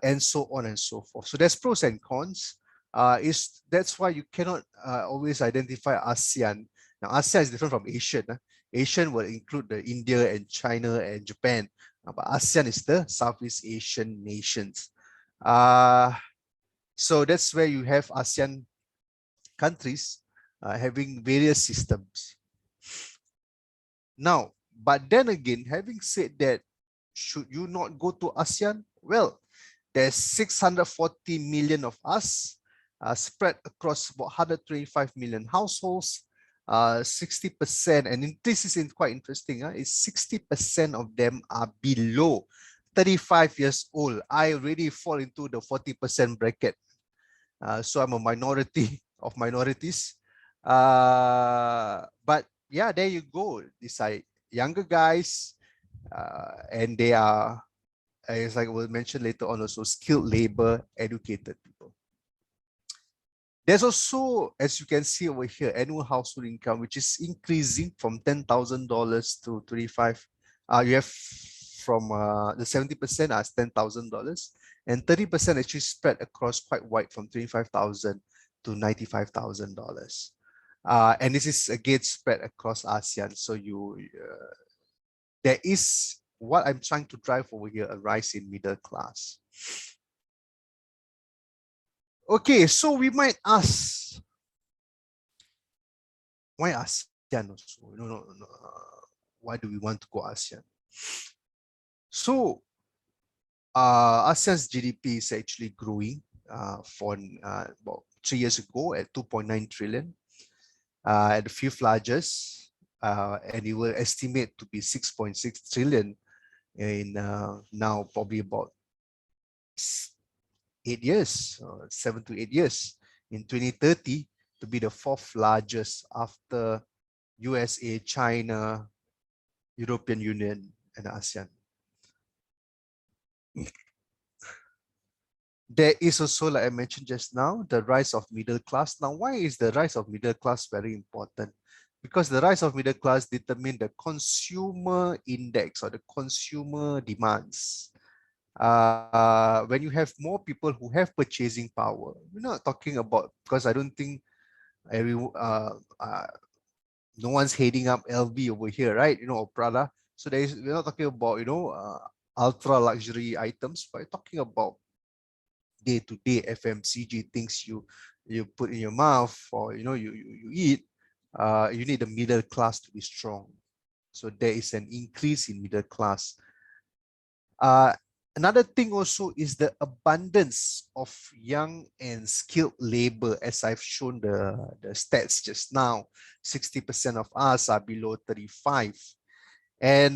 And so on and so forth. So there's pros and cons. That's why you cannot always identify ASEAN. Now ASEAN is different from Asian. Asian will include the India and China and Japan, but ASEAN is the Southeast Asian nations. So that's where you have ASEAN countries having various systems. Now, but then again, having said that, should you not go to ASEAN? Well, there's 640 million of us spread across about 125 million households. 60%, and this is quite interesting, is 60% of them are below 35 years old. I already fall into the 40% bracket. So I'm a minority of minorities. But yeah, there you go. These are younger guys, and they are, as I will mention later on, also skilled labor, educated people. There's also, as you can see over here, annual household income, which is increasing from $10,000 to 25. You have from the 70% as $10,000, and 30% actually spread across quite wide from $25,000 to $95,000. And this is again spread across ASEAN. So there is what I'm trying to drive over here, a rise in middle class. Okay, so we might ask, why ASEAN also? No. Why do we want to go ASEAN? So, ASEAN's GDP is actually growing from about 3 years ago at 2.9 trillion, at the fifth largest, and it will estimate to be 6.6 trillion in now probably about 8 years, 7 to 8 years, in 2030 to be the fourth largest after USA, China, European Union, and ASEAN. There is also, like I mentioned just now, the rise of middle class. Now, why is the rise of middle class very important? Because the rise of middle class determines the consumer index or the consumer demands. When you have more people who have purchasing power, we're not talking about, because I don't think no one's heading up LV over here, right? Or Prada. So we're not talking about, ultra luxury items, but we're talking about day-to-day FMCG things you put in your mouth, or you eat. You need the middle class to be strong. So there is an increase in middle class. Another thing also is the abundance of young and skilled labor. As I've shown the stats just now, 60% of us are below 35. And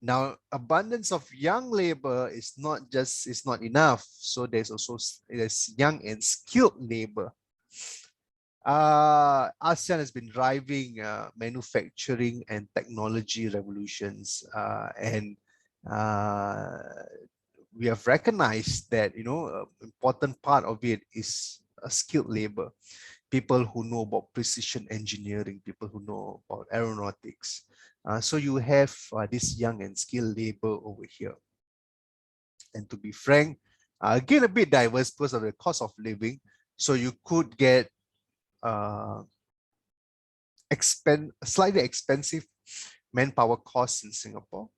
now abundance of young labor is not enough. So there's young and skilled labor. ASEAN has been driving manufacturing and technology revolutions, and we have recognized that an important part of it is skilled labor, people who know about precision engineering, people who know about aeronautics. So you have this young and skilled labor over here. And to be frank, again, a bit diverse because of the cost of living. So you could get slightly expensive manpower costs in Singapore,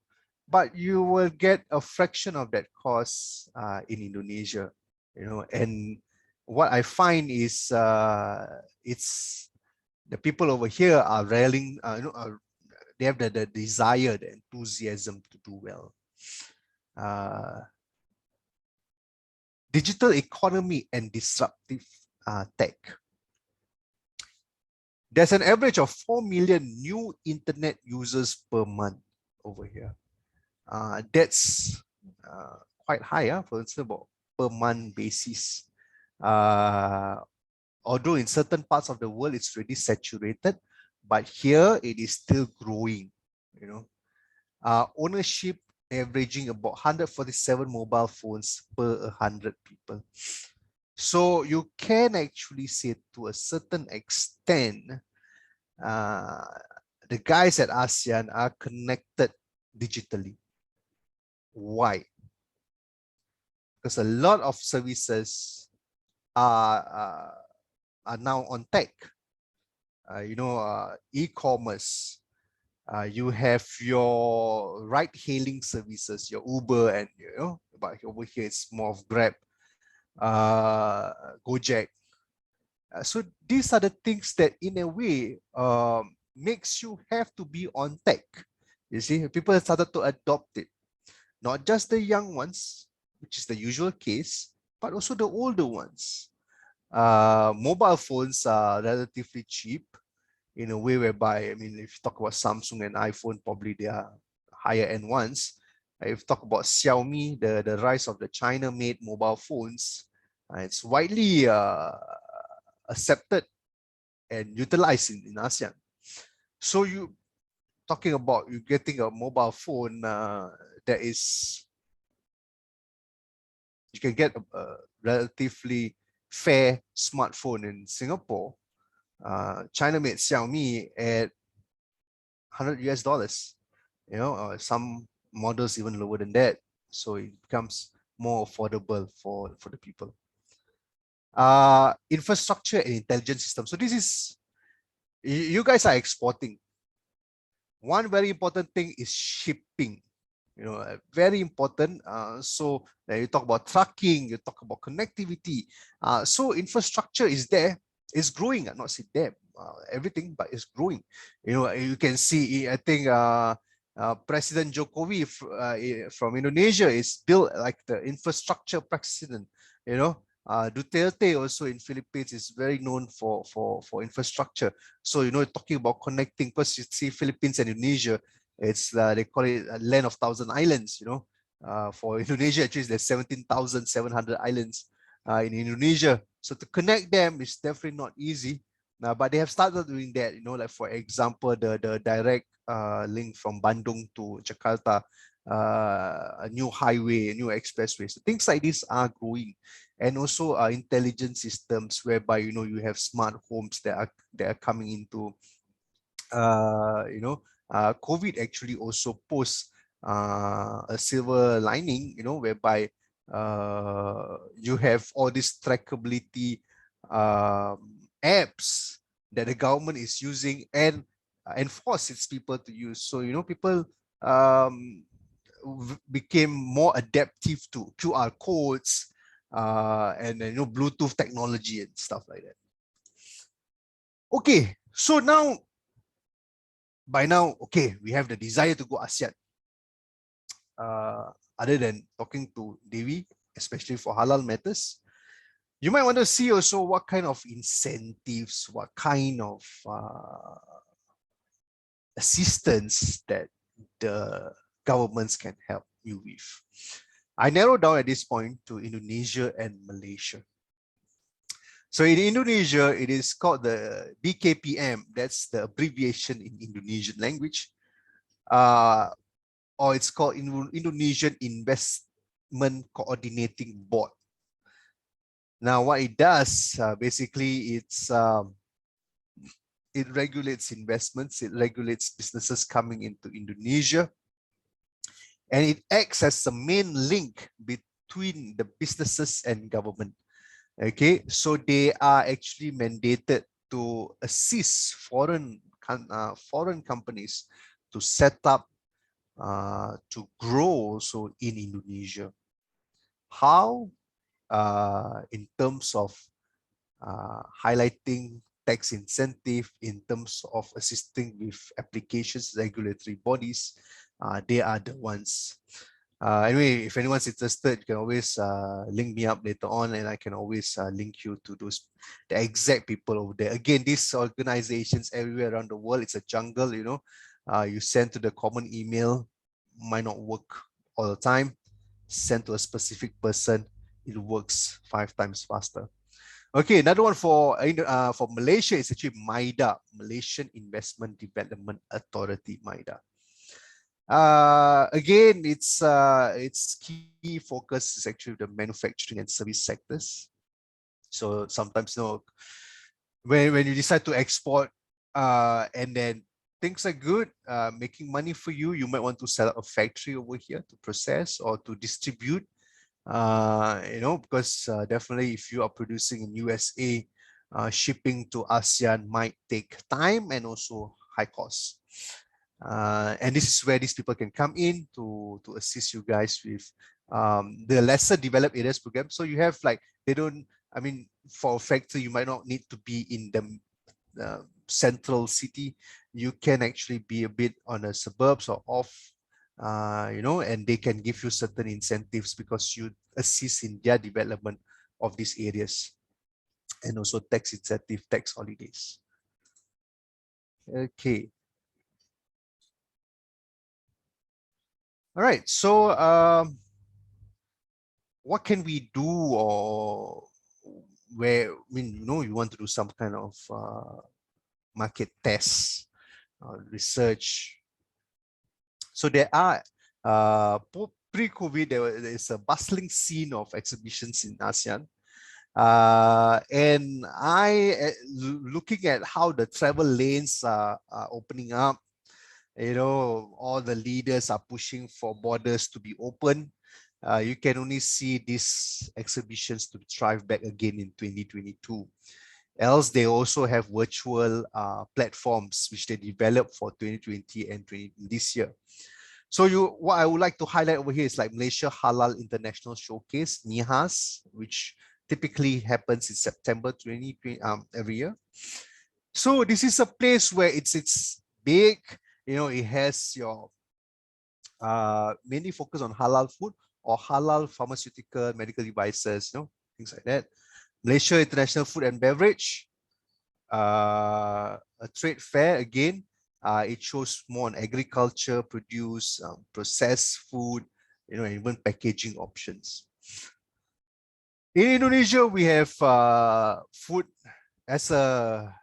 but you will get a fraction of that cost in Indonesia. And what I find is it's the people over here are railing, they have the desire, the enthusiasm to do well. Digital economy and disruptive tech. There's an average of 4 million new internet users per month over here. That's quite high for instance, about per month basis. Although in certain parts of the world it's already saturated, but here it is still growing. Ownership averaging about 147 mobile phones per 100 people. So you can actually say to a certain extent, the guys at ASEAN are connected digitally. Why? Because a lot of services are now on tech. E-commerce. You have your ride-hailing services, your Uber, and but over here it's more of Grab, Gojek. So these are the things that in a way makes you have to be on tech. You see, people have started to adopt it. Not just the young ones, which is the usual case, but also the older ones. Mobile phones are relatively cheap in a way whereby, I mean, if you talk about Samsung and iPhone, probably they are higher end ones. If you talk about Xiaomi, the rise of the China-made mobile phones, it's widely accepted and utilized in ASEAN. So you talking about you getting a mobile phone that is, you can get a relatively fair smartphone in Singapore. China-made Xiaomi at $100 US, you know, some models even lower than that. So it becomes more affordable for the people. Infrastructure and intelligence system. So this is, you guys are exporting. One very important thing is shipping. You know, very important. So you talk about trucking, you talk about connectivity. So infrastructure is there, it's growing. I'm not saying there, everything, but it's growing. You know, you can see, I think President Jokowi from Indonesia is built like the infrastructure president. You know, Duterte also in Philippines is very known for infrastructure. So, you know, talking about connecting, because you see Philippines and Indonesia, it's they call it a land of 1,000 islands. You know, for Indonesia, actually, there's 17,700 islands in Indonesia. So to connect them is definitely not easy. But they have started doing that. You know, like for example, the direct link from Bandung to Jakarta, a new highway, a new expressway. So things like this are growing, and also intelligent systems whereby, you know, you have smart homes that are coming into. You know, COVID actually also posed a silver lining, you know, whereby you have all these trackability apps that the government is using and enforce its people to use. So, you know, people became more adaptive to QR codes and, you know, Bluetooth technology and stuff like that. Okay, so now, by now, okay, we have the desire to go ASEAN. Other than talking to Devi, especially for halal matters, you might want to see also what kind of incentives, what kind of assistance that the governments can help you with. I narrowed down at this point to Indonesia and Malaysia. So in Indonesia, it is called the BKPM. That's the abbreviation in Indonesian language. Or it's called Indonesian Investment Coordinating Board. Now, what it does, basically, it regulates investments, it regulates businesses coming into Indonesia, and it acts as the main link between the businesses and government. Okay, so they are actually mandated to assist foreign companies to set up, to grow also in Indonesia. How? In terms of highlighting tax incentive, in terms of assisting with applications, regulatory bodies, they are the ones. Anyway, if anyone's interested, you can always link me up later on, and I can always link you to the exact people over there. Again, these organizations everywhere around the world, it's a jungle, you know. You send to the common email, might not work all the time. Send to a specific person, it works 5 times faster. Okay, another one for Malaysia is actually Maida, Malaysian Investment Development Authority, Maida. Again, its key focus is actually the manufacturing and service sectors. So sometimes, you know, when you decide to export and then things are good, making money for you, you might want to set up a factory over here to process or to distribute. You know, because definitely if you are producing in USA, shipping to ASEAN might take time and also high costs. And this is where these people can come in to assist you guys with the lesser developed areas program. So you have like, they don't, I mean, for a factory, you might not need to be in the central city. You can actually be a bit on the suburbs or off, you know, and they can give you certain incentives because you assist in their development of these areas. and also tax incentive, tax holidays. Okay. All right. So what can we do, or where, I mean, you want to do some kind of market tests, research. So there are, pre-COVID, there is a bustling scene of exhibitions in ASEAN. And looking at how the travel lanes are opening up, all the leaders are pushing for borders to be open. You can only see these exhibitions to thrive back again in 2022. Else, they also have virtual platforms which they developed for 2020 and this year. So what I would like to highlight over here is like Malaysia Halal International Showcase, MIHAS, which typically happens in September 2020 every year. So this is a place where it's big, it has your mainly focus on halal food or halal pharmaceutical medical devices, things like that. Malaysia International Food and Beverage, a trade fair again. It shows more on agriculture, produce, processed food, and even packaging options. In Indonesia, we have food as a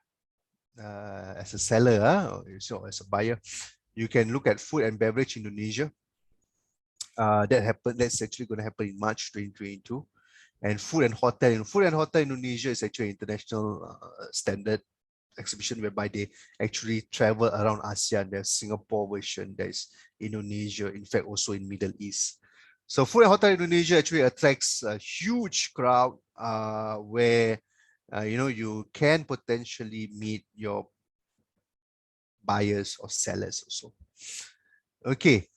seller, so as a buyer. You can look at Food and Beverage Indonesia. That's actually going to happen in March 2022. And Food and Hotel Indonesia is actually an international standard exhibition whereby they actually travel around ASEAN. There's Singapore version, there's Indonesia, in fact also in Middle East. So Food and Hotel Indonesia actually attracts a huge crowd where you can potentially meet your buyers or sellers also. Okay.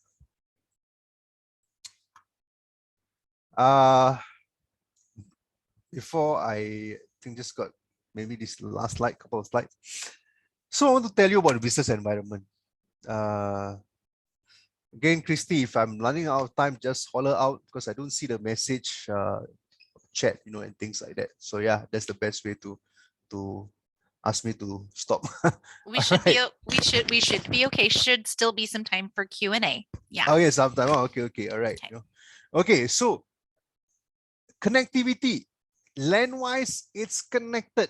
Before I think just got maybe this last slide, couple of slides. So I want to tell you about the business environment. Again, Christy, if I'm running out of time, just holler out because I don't see the message chat, and things like that. So yeah, that's the best way to ask me to stop. We should be okay. Should still be some time for Q&A. Yeah. Oh yeah, sometime. Oh, okay. All right. Okay, so connectivity. Land-wise, it's connected.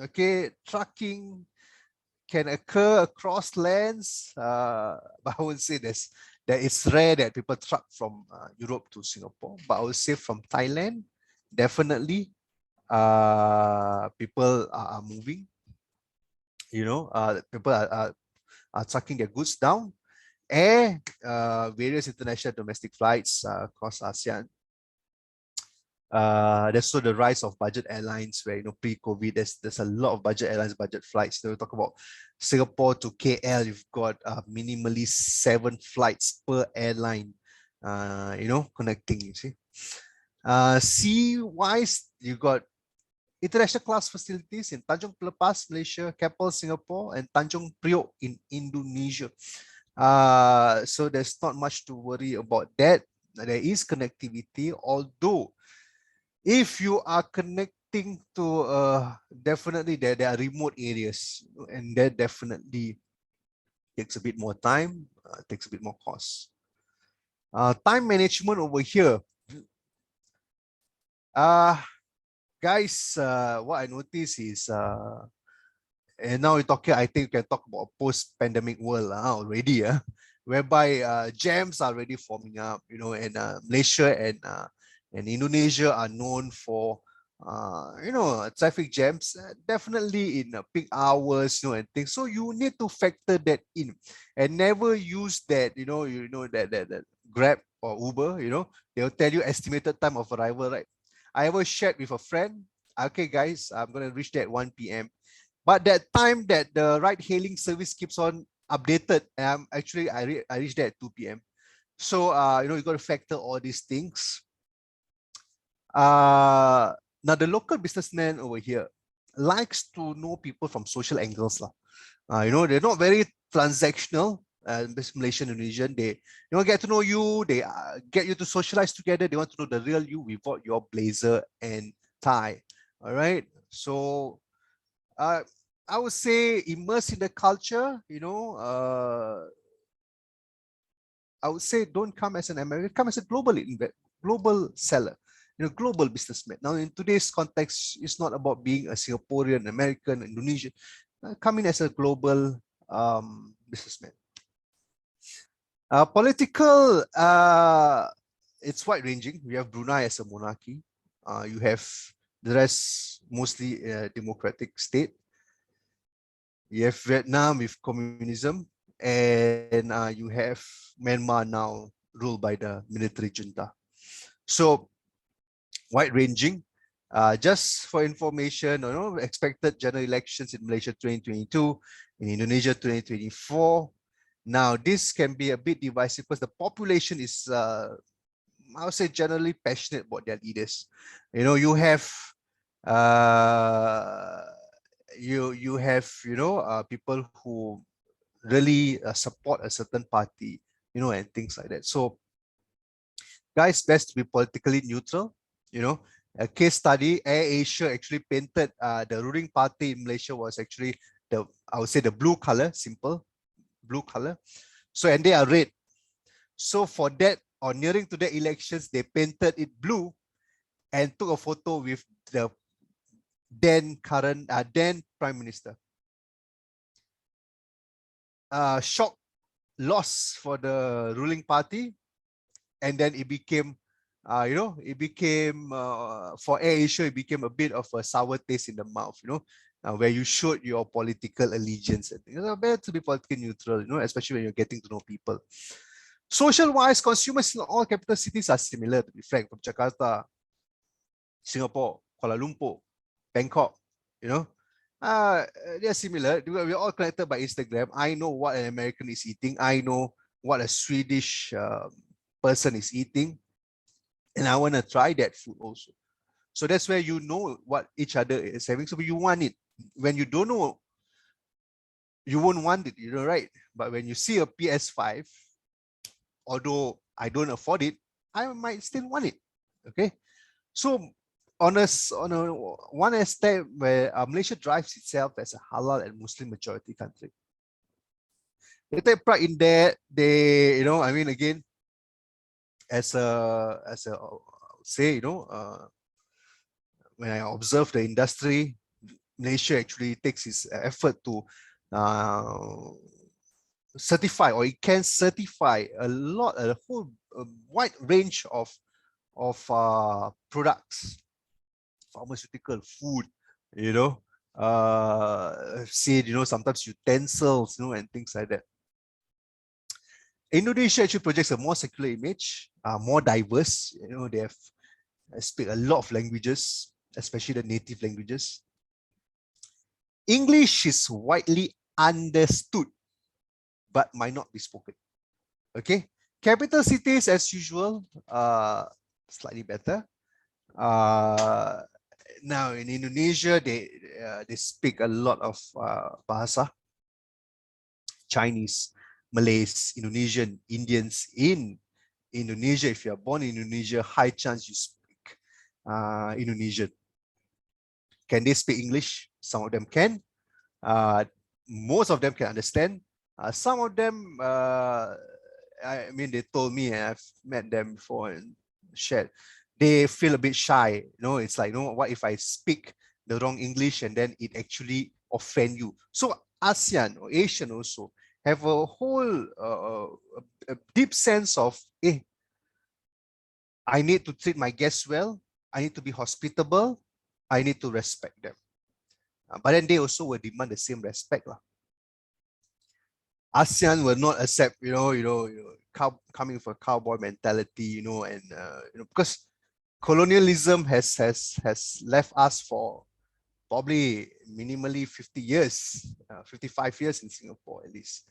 Okay, trucking can occur across lands, but I would say that it's rare that people truck from Europe to Singapore. But I would say from Thailand, definitely, people are moving. People are trucking their goods down. Air, various international domestic flights across ASEAN. There's also the rise of budget airlines where, pre-COVID, there's a lot of budget airlines, budget flights. We talk about Singapore to KL, you've got minimally 7 flights per airline, connecting, you see. Sea-wise, you've got international class facilities in Tanjung Pelepas, Malaysia, Keppel, Singapore, and Tanjung Priok in Indonesia. So there's not much to worry about that. There is connectivity, although if you are connecting to definitely there are remote areas, and that definitely takes a bit more time, takes a bit more cost. Time management over here. Guys, what I notice is and now we're talking, I think we can talk about a post-pandemic world already, whereby jams are already forming up, and Malaysia and Indonesia are known for traffic jams, definitely in peak hours, and things. So you need to factor that in and never use that, that Grab or Uber, they'll tell you estimated time of arrival, right? I ever shared with a friend, okay guys, I'm going to reach there at 1 p.m. But that time that the ride-hailing service keeps on updated, actually I reached there at 2 p.m. So, you got to factor all these things. Now, the local businessman over here likes to know people from social angles. They're not very transactional. Malaysian, Indonesian, they get to know you, they get you to socialize together. They want to know the real you without your blazer and tie. All right. So I would say immerse in the culture, I would say don't come as an American, come as a global seller, global businessman. Now, in today's context, it's not about being a Singaporean, American, Indonesian. Come in as a global businessman. Political, it's wide ranging. We have Brunei as a monarchy. You have the rest mostly a democratic state. You have Vietnam with communism, and you have Myanmar now ruled by the military junta. So wide ranging. Just for information, expected general elections in Malaysia 2022, in Indonesia 2024. Now, this can be a bit divisive because the population is, I would say, generally passionate about their leaders. You have people who really support a certain party, and things like that. So, guys, best to be politically neutral. A case study, AirAsia actually painted the ruling party in Malaysia was actually I would say the blue color, simple blue color. So, and they are red. So for that, or nearing to the elections, they painted it blue and took a photo with the then Prime Minister. Shock loss for the ruling party, and then it became, for AirAsia, it became a bit of a sour taste in the mouth, where you showed your political allegiance. And things. Better to be politically neutral, especially when you're getting to know people. Social-wise, consumers in all capital cities are similar, to be frank, from Jakarta, Singapore, Kuala Lumpur, Bangkok, they're similar. We're all connected by Instagram. I know what an American is eating. I know what a Swedish person is eating. And I want to try that food also. So that's where you know what each other is having. So you want it. When you don't know, you won't want it, right? But when you see a PS5, although I don't afford it, I might still want it. Okay. So on one aspect where Malaysia drives itself as a halal and Muslim majority country. They take pride in that. They, again, as a say, when I observe the industry, Malaysia actually takes its effort to certify, or it can certify a wide range of products, pharmaceutical, food, sometimes utensils, and things like that. Indonesia actually projects a more secular image, more diverse. They speak a lot of languages, especially the native languages. English is widely understood, but might not be spoken. Okay, capital cities as usual, slightly better. Now in Indonesia, they speak a lot of bahasa. Chinese, Malays, Indonesian, Indians in Indonesia. If you are born in Indonesia, high chance you speak Indonesian. Can they speak English? Some of them can. Most of them can understand. Some of them, they told me, and I've met them before and shared, they feel a bit shy. It's like, what if I speak the wrong English and then it actually offend you? So ASEAN or Asian also have a whole a deep sense of, I need to treat my guests well. I need to be hospitable. I need to respect them. But then they also will demand the same respect. ASEAN will not accept, coming for cowboy mentality, and because colonialism has left us for probably minimally 50 years, 55 years in Singapore at least.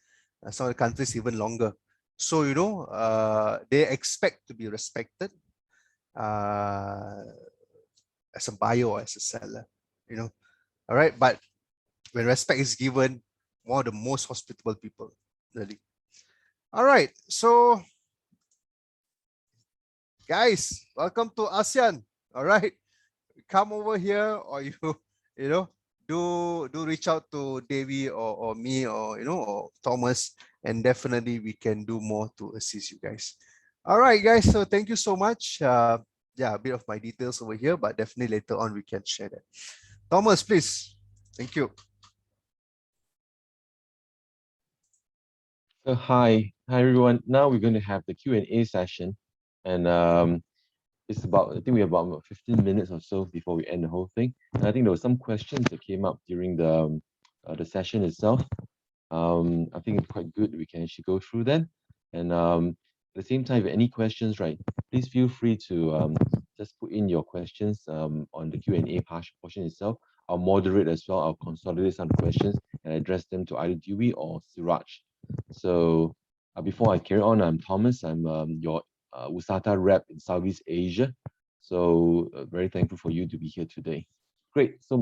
Some of the countries even longer. So, they expect to be respected as a buyer or as a seller, all right. But when respect is given, one of the most hospitable people, really. All right. So, guys, welcome to ASEAN. All right. Come over here, or you do reach out to Davey or me or or Thomas, and definitely we can do more to assist you guys. All right, guys. So thank you so much. Yeah, a bit of my details over here, but definitely later on we can share that. Thomas, please. Thank you. So hi everyone. Now we're going to have the Q&A session, and it's about, I think we have about 15 minutes or so before we end the whole thing. And I think there were some questions that came up during the session itself. I think it's quite good that we can actually go through them. And at the same time, if any questions, right, please feel free to just put in your questions on the Q&A portion itself. I'll moderate as well. I'll consolidate some questions and address them to either Dewey or Siraj. So before I carry on, I'm Thomas. I'm your WUSATA rep in Southeast Asia. So very thankful for you to be here today. Great. So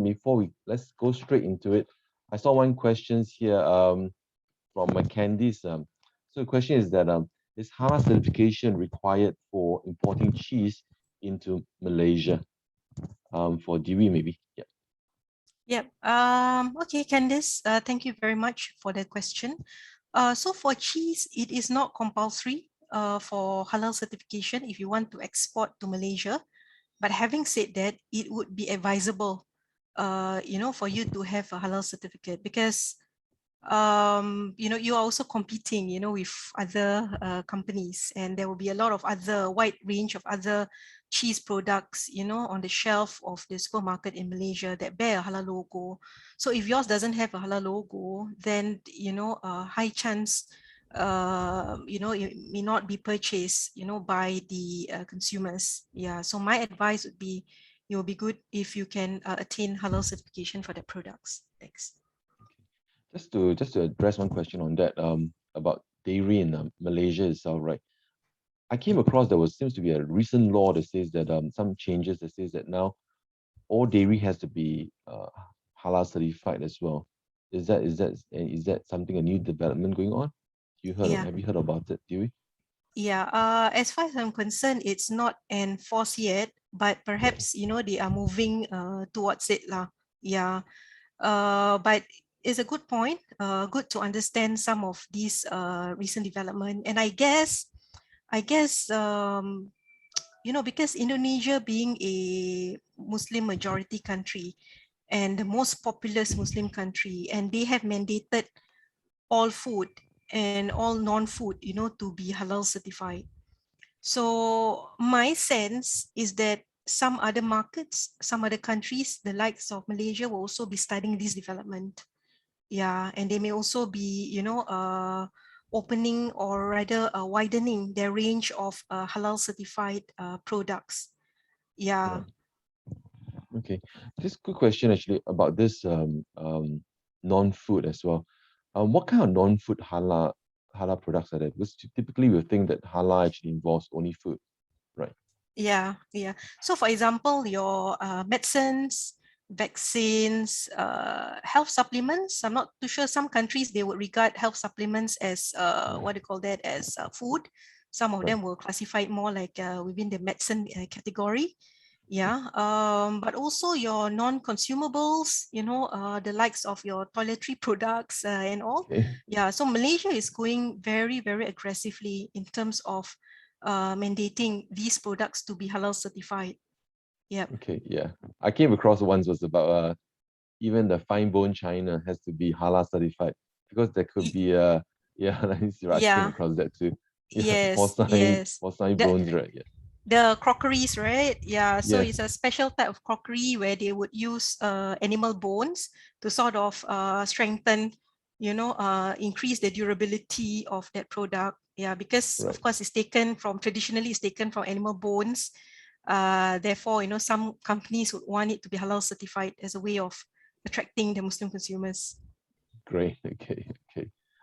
let's go straight into it. I saw one question here from Candice. So the question is that is Halal certification required for importing cheese into Malaysia? For Dewey maybe. Yeah. Yep. Okay, Candice, thank you very much for the question. So for cheese, it is not compulsory for halal certification if you want to export to Malaysia. But having said that, it would be advisable, for you to have a halal certificate because, you are also competing, with other companies, and there will be a lot of other wide range of other cheese products, on the shelf of the supermarket in Malaysia that bear a halal logo. So if yours doesn't have a halal logo, then, high chance, it may not be purchased, by the consumers. Yeah. So my advice would be, it will be good if you can attain halal certification for the products. Thanks. Just to address one question on that, about dairy in Malaysia itself, right? I came across seems to be a recent law that says that some changes that says that now all dairy has to be halal certified as well. Is that something, a new development going on? Have you heard about it, Dewey? Yeah, as far as I'm concerned, it's not enforced yet, but perhaps, they are moving towards it lah. Yeah, but it's a good point. Good to understand some of these recent development. And I guess, because Indonesia being a Muslim majority country and the most populous Muslim country, and they have mandated all food and all non-food, to be halal certified. So my sense is that some other markets, some other countries, the likes of Malaysia, will also be studying this development. Yeah, and they may also be, opening or rather widening their range of halal certified products. Yeah. Okay, just quick question actually about this non-food as well. What kind of non-food halal products are there? Because typically we think that halal actually involves only food, right? Yeah. So for example, your medicines, vaccines, health supplements. I'm not too sure. Some countries, they would regard health supplements as what do you call that, as food. Some of them will classify it more like within the medicine category. Yeah, but also your non-consumables, the likes of your toiletry products and all. Okay. Yeah, so Malaysia is going very, very aggressively in terms of mandating these products to be halal certified. Yeah. Okay, yeah. I came across once was about even the fine bone china has to be halal certified because there could be I came across that too. Yeah, porcine bones, right? Yeah. The crockeries, right? Yeah, so Yes. it's a special type of crockery where they would use animal bones to sort of strengthen, increase the durability of that product. Yeah, because of course traditionally it's taken from animal bones. Therefore, some companies would want it to be halal certified as a way of attracting the Muslim consumers. Great. Okay.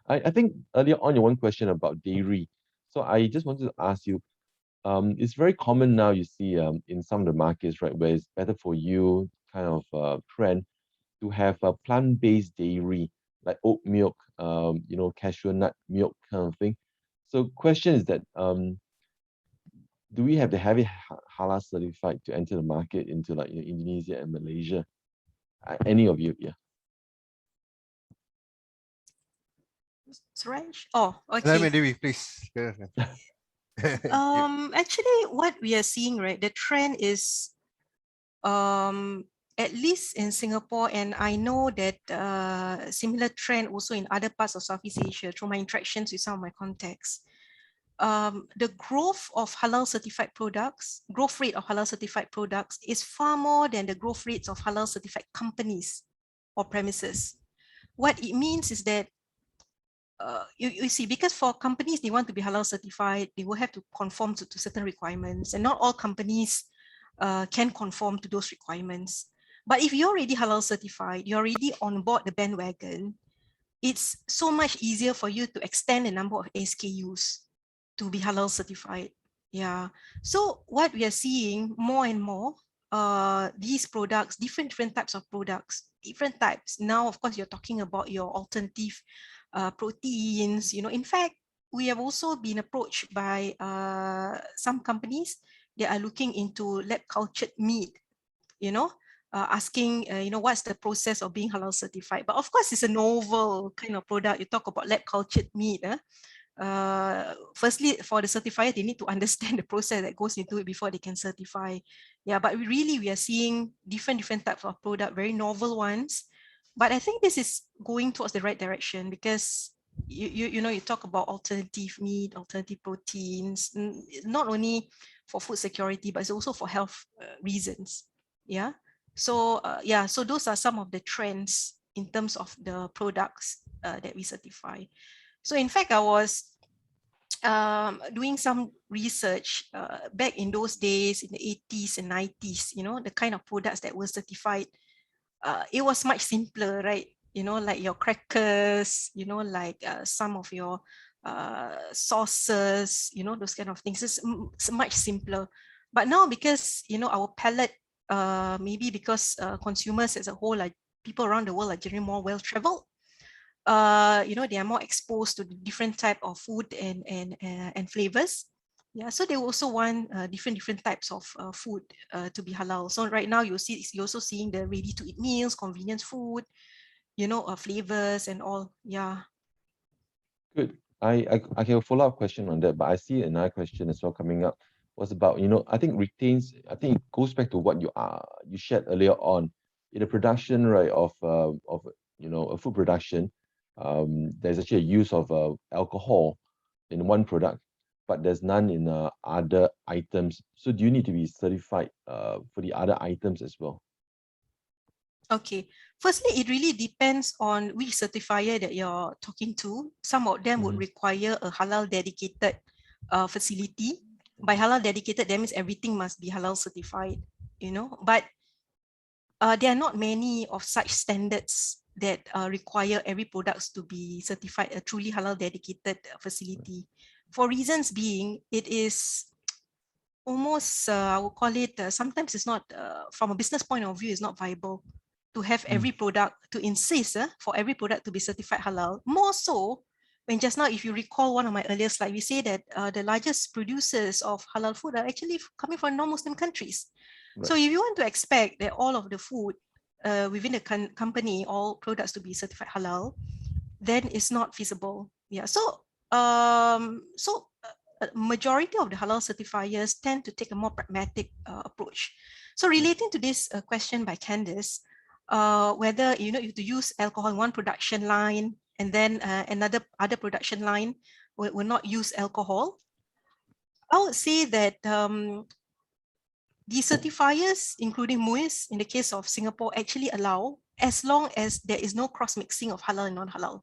I think earlier on your one question about dairy. So I just wanted to ask you, it's very common now you see in some of the markets, right, where it's better for you kind of trend to have a plant-based dairy like oat milk, cashew nut milk kind of thing. So question is that do we have to have it halal certified to enter the market into like Indonesia and Malaysia? Any of you, yeah. Suraj? Oh, Let me okay. do it, please. Actually, what we are seeing, right, the trend is at least in Singapore, and I know that similar trend also in other parts of Southeast Asia through my interactions with some of my contacts. The growth of halal certified products, growth rate of halal certified products is far more than the growth rates of halal certified companies or premises. What it means is that you see, because for companies, they want to be halal certified, they will have to conform to certain requirements, and not all companies can conform to those requirements. But if you're already halal certified, you're already on board the bandwagon, it's so much easier for you to extend the number of SKUs to be halal certified. Yeah. So what we are seeing more and more, these products, different types of products, different types. Now, of course, you're talking about your alternative proteins. In fact, we have also been approached by some companies that are looking into lab cultured meat, asking, what's the process of being halal certified? But of course, it's a novel kind of product. You talk about lab cultured meat. Firstly, for the certifier, they need to understand the process that goes into it before they can certify. Yeah, but we are seeing different types of product, very novel ones. But I think this is going towards the right direction because you talk about alternative meat, alternative proteins, not only for food security, but it's also for health reasons. Yeah. So so those are some of the trends in terms of the products that we certify. So in fact, I was doing some research back in those days, in the 80s and 90s, the kind of products that were certified. It was much simpler, right? Like your crackers, like some of your sauces, those kind of things. It's much simpler. But now, because, our palate, maybe because consumers as a whole, like people around the world are generally more well-traveled, they are more exposed to the different type of food and flavors. Yeah, so they also want different types of food to be halal. So right now you're also seeing the ready-to-eat meals, convenience food, flavors and all. Yeah. Good. I can follow up question on that, but I see another question as well coming up. Was about, I think it goes back to what you shared earlier on in the production, right, of a food production. There's actually a use of alcohol in one product, but there's none in other items. So do you need to be certified for the other items as well? Okay. Firstly, it really depends on which certifier that you're talking to. Some of them would require a halal dedicated facility. By halal dedicated, that means everything must be halal certified, but there are not many of such standards that require every products to be certified a truly halal dedicated facility. For reasons being, it is almost, I would call it, sometimes it's not, from a business point of view, it's not viable to have every product, to insist for every product to be certified halal. More so, when just now, if you recall one of my earlier slides, we say that the largest producers of halal food are actually coming from non-Muslim countries. Right. So if you want to expect that all of the food within the company, all products to be certified halal, then it's not feasible. Yeah. So majority of the halal certifiers tend to take a more pragmatic approach. So relating to this question by Candice, whether you have to use alcohol in one production line and then other production line will not use alcohol, I would say that the certifiers, including MUIS, in the case of Singapore, actually allow as long as there is no cross-mixing of halal and non-halal.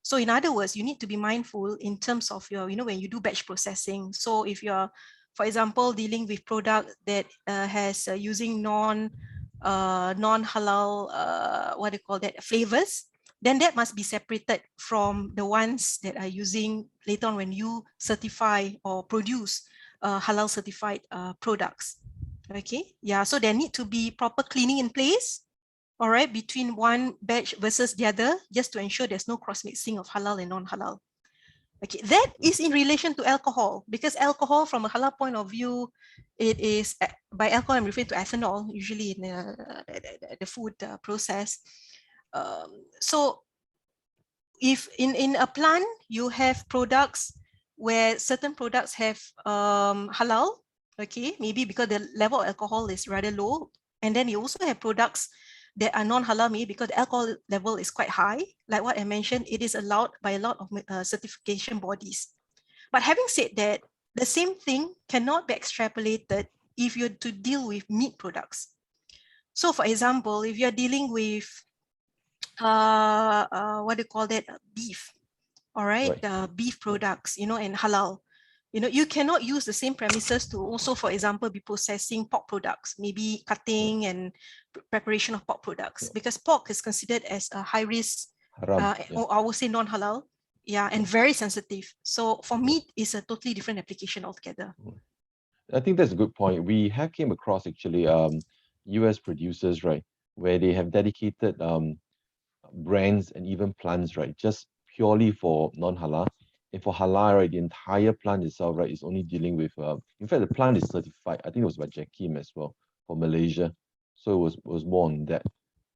So in other words, you need to be mindful in terms of your, when you do batch processing. So if you're, for example, dealing with product that has using non-halal, flavors, then that must be separated from the ones that are using later on when you certify or produce halal certified products. Okay, yeah, so there need to be proper cleaning in place, all right, between one batch versus the other, just to ensure there's no cross-mixing of halal and non-halal. Okay, that is in relation to alcohol, because alcohol from a halal point of view, it is, by alcohol I'm referring to ethanol, usually in the food process. So if in a plant you have products where certain products have halal, okay, maybe because the level of alcohol is rather low, and then you also have products that are non-halal, maybe because the alcohol level is quite high. Like what I mentioned, it is allowed by a lot of certification bodies. But having said that, the same thing cannot be extrapolated if you're to deal with meat products. So for example, if you're dealing with what do you call that, beef, all right, beef products, and halal, you cannot use the same premises to also, for example, be processing pork products, maybe cutting and preparation of pork products, because pork is considered as a high risk, Haram. or I would say non-halal, and very sensitive. So for meat, it's a totally different application altogether. I think that's a good point. We have came across actually US producers, right, where they have dedicated brands and even plants, right, just purely for non-halal. And for halal, right, the entire plant itself, right, is only dealing with, in fact, the plant is certified. I think it was by Jakim as well for Malaysia. So it was more on that.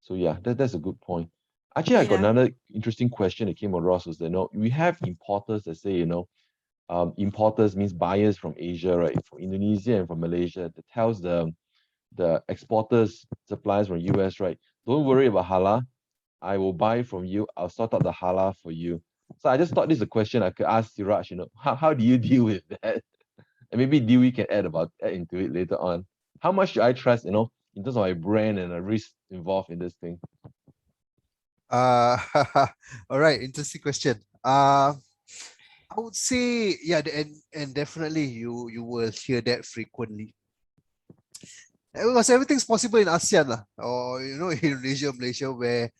So yeah, that's a good point. Actually, I got Yeah. another interesting question that came across was that, we have importers that say, importers means buyers from Asia, right, from Indonesia and from Malaysia, that tells the exporters, suppliers from US, right, don't worry about halal. I will buy from you. I'll sort out the halal for you. So I just thought this is a question I could ask Siraj, how do you deal with that? And maybe Dewey can add into it later on. How much do I trust, in terms of my brand and the risk involved in this thing? Uh, all right, interesting question. I would say, yeah, and definitely you will hear that frequently. Because everything's possible in ASEAN, lah, or Indonesia, Malaysia, where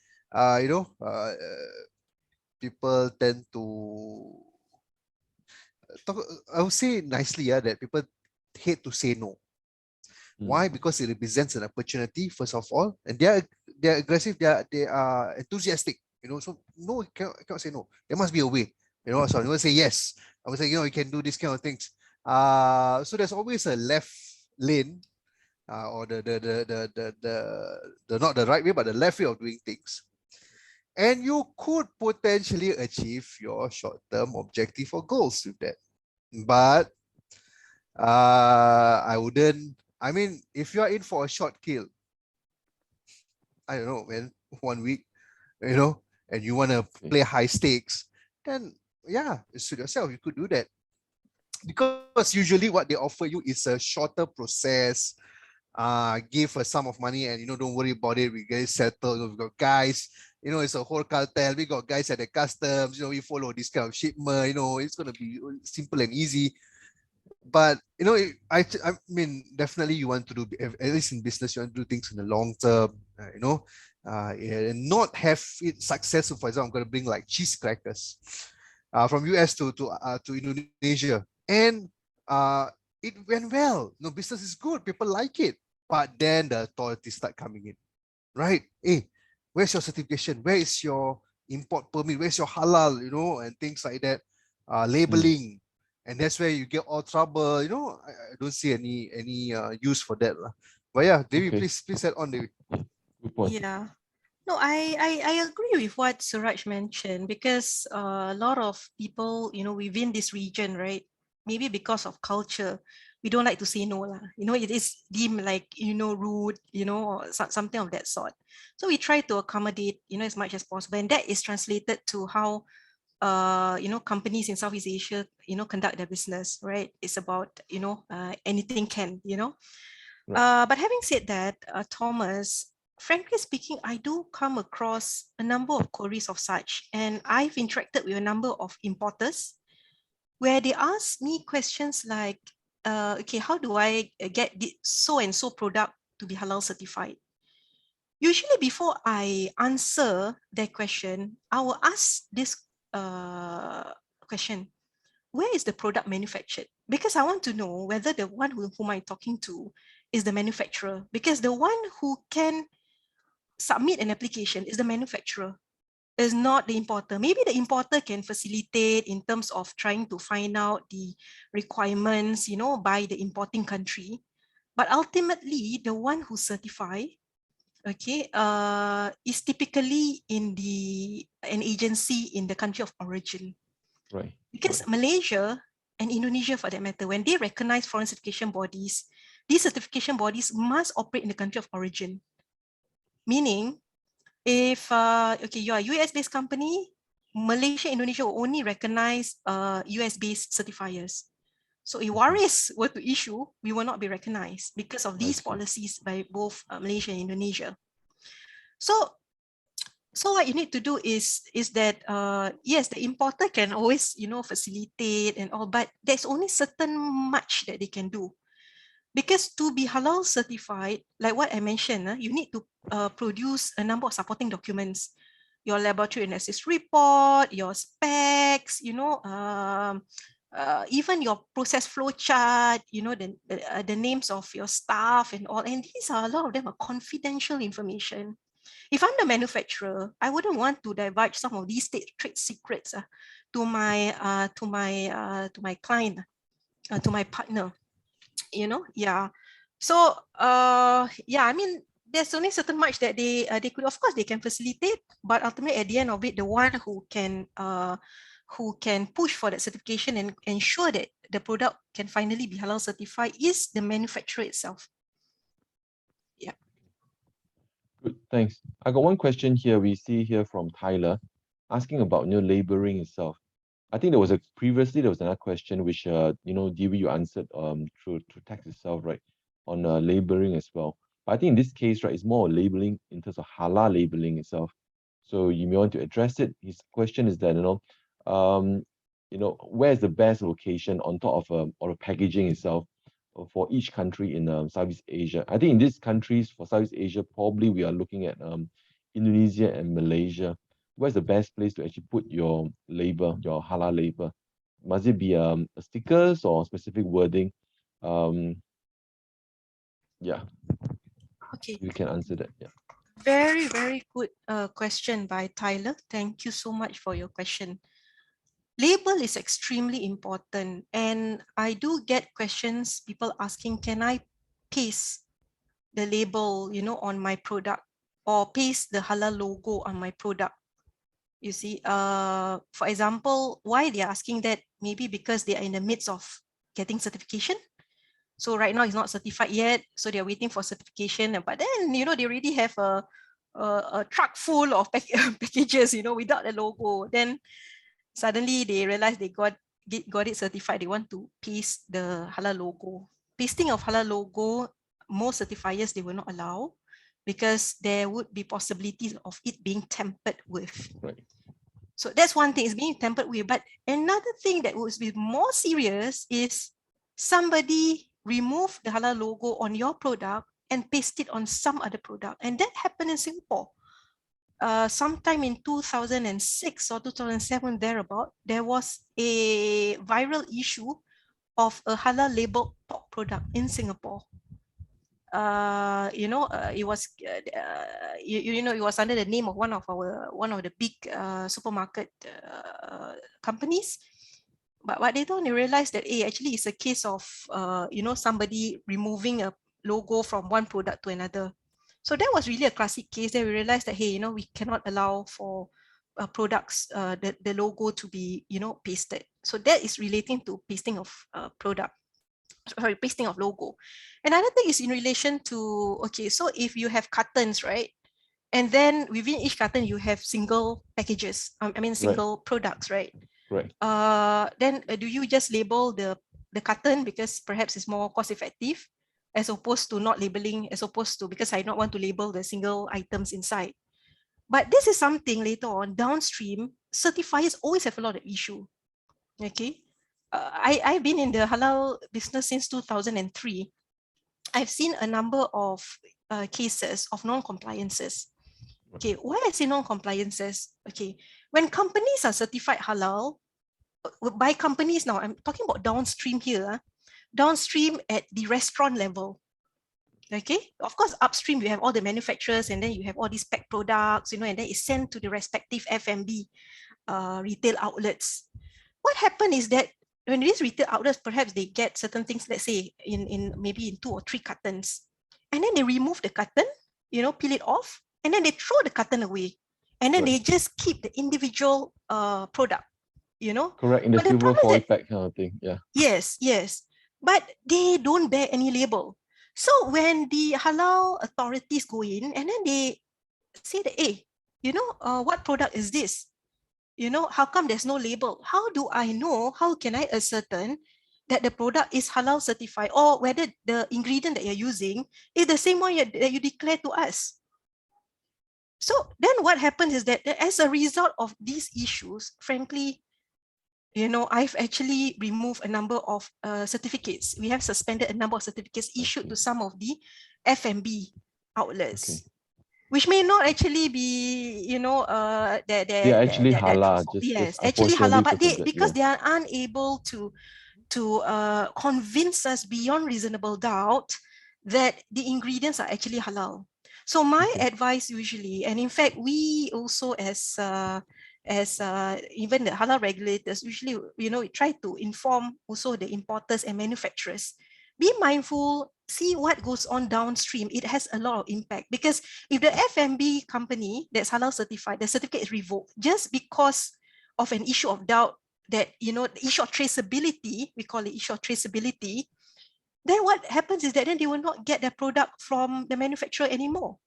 people tend to talk. I would say nicely, yeah, that people hate to say no. Why? Because it represents an opportunity, first of all, and they're aggressive. They are enthusiastic. So no, cannot say no. There must be a way. So I'm going to say yes. I would say you can do this kind of things. So there's always a left lane, or the not the right way, but the left way of doing things. And you could potentially achieve your short-term objective or goals with that. But I wouldn't. I mean, if you're in for a short kill, I don't know, man, 1 week, and you want to play high stakes, then yeah, suit yourself. You could do that. Because usually what they offer you is a shorter process. Give a sum of money and don't worry about it. We get it settled. We've got guys, it's a whole cartel. We got guys at the customs, we follow this kind of shipment, it's gonna be simple and easy. But I mean, definitely you want to do, at least in business, you want to do things in the long term, and not have it successful. For example, I'm going to bring like cheese crackers from US to Indonesia, and it went well. Business is good, people like it, but then the authorities start coming in, right? Hey, where's your certification? Where is your import permit? Where's your halal? And things like that. Labeling. And that's where you get all trouble. I don't see any use for that. But yeah, Devi, please add on, Devi. Good point. Yeah. No, I agree with what Suraj mentioned, because a lot of people, within this region, right, maybe because of culture, we don't like to say no lah. It is deemed like, rude, or something of that sort. So we try to accommodate, as much as possible. And that is translated to how companies in Southeast Asia, conduct their business, right? It's about, anything can, But having said that, Thomas, frankly speaking, I do come across a number of queries of such, and I've interacted with a number of importers where they ask me questions like, okay, how do I get this so and so product to be halal certified? Usually before I answer that question, I will ask this question: where is the product manufactured? Because I want to know whether the one whom I'm talking to is the manufacturer, because the one who can submit an application is the manufacturer. is not the importer. Maybe the importer can facilitate in terms of trying to find out the requirements, you know, by the importing country. But ultimately, the one who certify, okay, is typically in an agency in the country of origin. Right. Because Malaysia and Indonesia, for that matter, when they recognize foreign certification bodies, these certification bodies must operate in the country of origin. Meaning, if okay, you are a US-based company, Malaysia, Indonesia will only recognize US-based certifiers. So if Waris were to issue, we will not be recognized because of these policies by both Malaysia and Indonesia. So what you need to do is that yes, the importer can always, you know, facilitate and all, but there's only certain much that they can do. Because to be halal certified, like what I mentioned, you need to produce a number of supporting documents, your laboratory analysis report, your specs, you know, even your process flow chart, you know, the names of your staff and all. And these are, a lot of them are confidential information. If I'm the manufacturer, I wouldn't want to divulge some of these trade secrets to my client, to my partner. You know, yeah. So yeah, I mean, there's only certain much that they could, of course, they can facilitate, but ultimately at the end of it, the one who can push for that certification and ensure that the product can finally be halal certified is the manufacturer itself. Yeah. Good, thanks. I got one question here. We see here from Tyler asking about labeling itself. I think previously there was another question which Dewi, you answered through text itself, right, on labeling as well. But I think in this case, right, it's more labeling in terms of halal labeling itself. So you may want to address it. His question is that where's the best location on top of or the packaging itself for each country in Southeast Asia. I think in these countries for Southeast Asia, probably we are looking at Indonesia and Malaysia. Where's the best place to actually put your label, your halal label? Must it be stickers or specific wording? Yeah. Okay. You can answer that. Yeah. Very, very good question by Tyler. Thank you so much for your question. Label is extremely important, and I do get questions, people asking, can I paste the label, you know, on my product, or paste the halal logo on my product? You see, for example, why they're asking that, maybe because they are in the midst of getting certification. So right now it's not certified yet, so they're waiting for certification. But then, you know, they already have a truck full of packages, you know, without the logo. Then suddenly they realize they got it certified. They want to paste the halal logo. Pasting of halal logo, most certifiers, they will not allow, because there would be possibilities of it being tampered with. Right. So that's one thing, is being tampered with. But another thing that would be more serious is somebody remove the halal logo on your product and paste it on some other product. And that happened in Singapore. Sometime in 2006 or 2007, thereabout, there was a viral issue of a halal labeled pork product in Singapore. It was it was under the name of one of the big supermarket companies. But what they don't realize that actually it's a case of somebody removing a logo from one product to another. So that was really a classic case. Then we realized that, hey, we cannot allow for products the logo to be pasted. So that is relating to pasting of pasting of logo. Another thing is in relation to, okay, so if you have cartons, right, and then within each carton you have single packages, single products, right? Right. Then do you just label the carton because perhaps it's more cost effective, as opposed to not labeling, because I don't want to label the single items inside? But this is something later on downstream, certifiers always have a lot of issue. Okay. I've been in the halal business since 2003. I've seen a number of cases of non-compliances. Okay, why I say non-compliances? Okay, when companies are certified halal, by companies now, I'm talking about downstream here, downstream at the restaurant level. Okay, of course, upstream, you have all the manufacturers and then you have all these packed products, and then it's sent to the respective F&B retail outlets. What happened is that when these retail outlets, perhaps they get certain things, let's say in maybe in 2 or 3 cartons, and then they remove the carton, peel it off, and then they throw the carton away, and then they just keep the individual product, Correct, in the But the silver problem is foil that, pack kind of thing. Yeah. yes, but they don't bear any label. So when the halal authorities go in and then they say that, hey, what product is this? How come there's no label? How do I know? How can I ascertain that the product is halal certified, or whether the ingredient that you're using is the same one that you declare to us? So then what happens is that as a result of these issues, frankly, I've actually removed a number of certificates. We have suspended a number of certificates issued to some of the F&B outlets, which may not actually be, They are actually halal, yes, just actually halal, unfortunately but because of that, because they are unable to convince us beyond reasonable doubt that the ingredients are actually halal. So my advice usually, and in fact, we also as even the halal regulators usually, we try to inform also the importers and manufacturers. Be mindful, see what goes on downstream. It has a lot of impact, because if the F&B company that's halal certified, the certificate is revoked just because of an issue of doubt, that, the issue of traceability, we call it issue of traceability, then what happens is that then they will not get their product from the manufacturer anymore.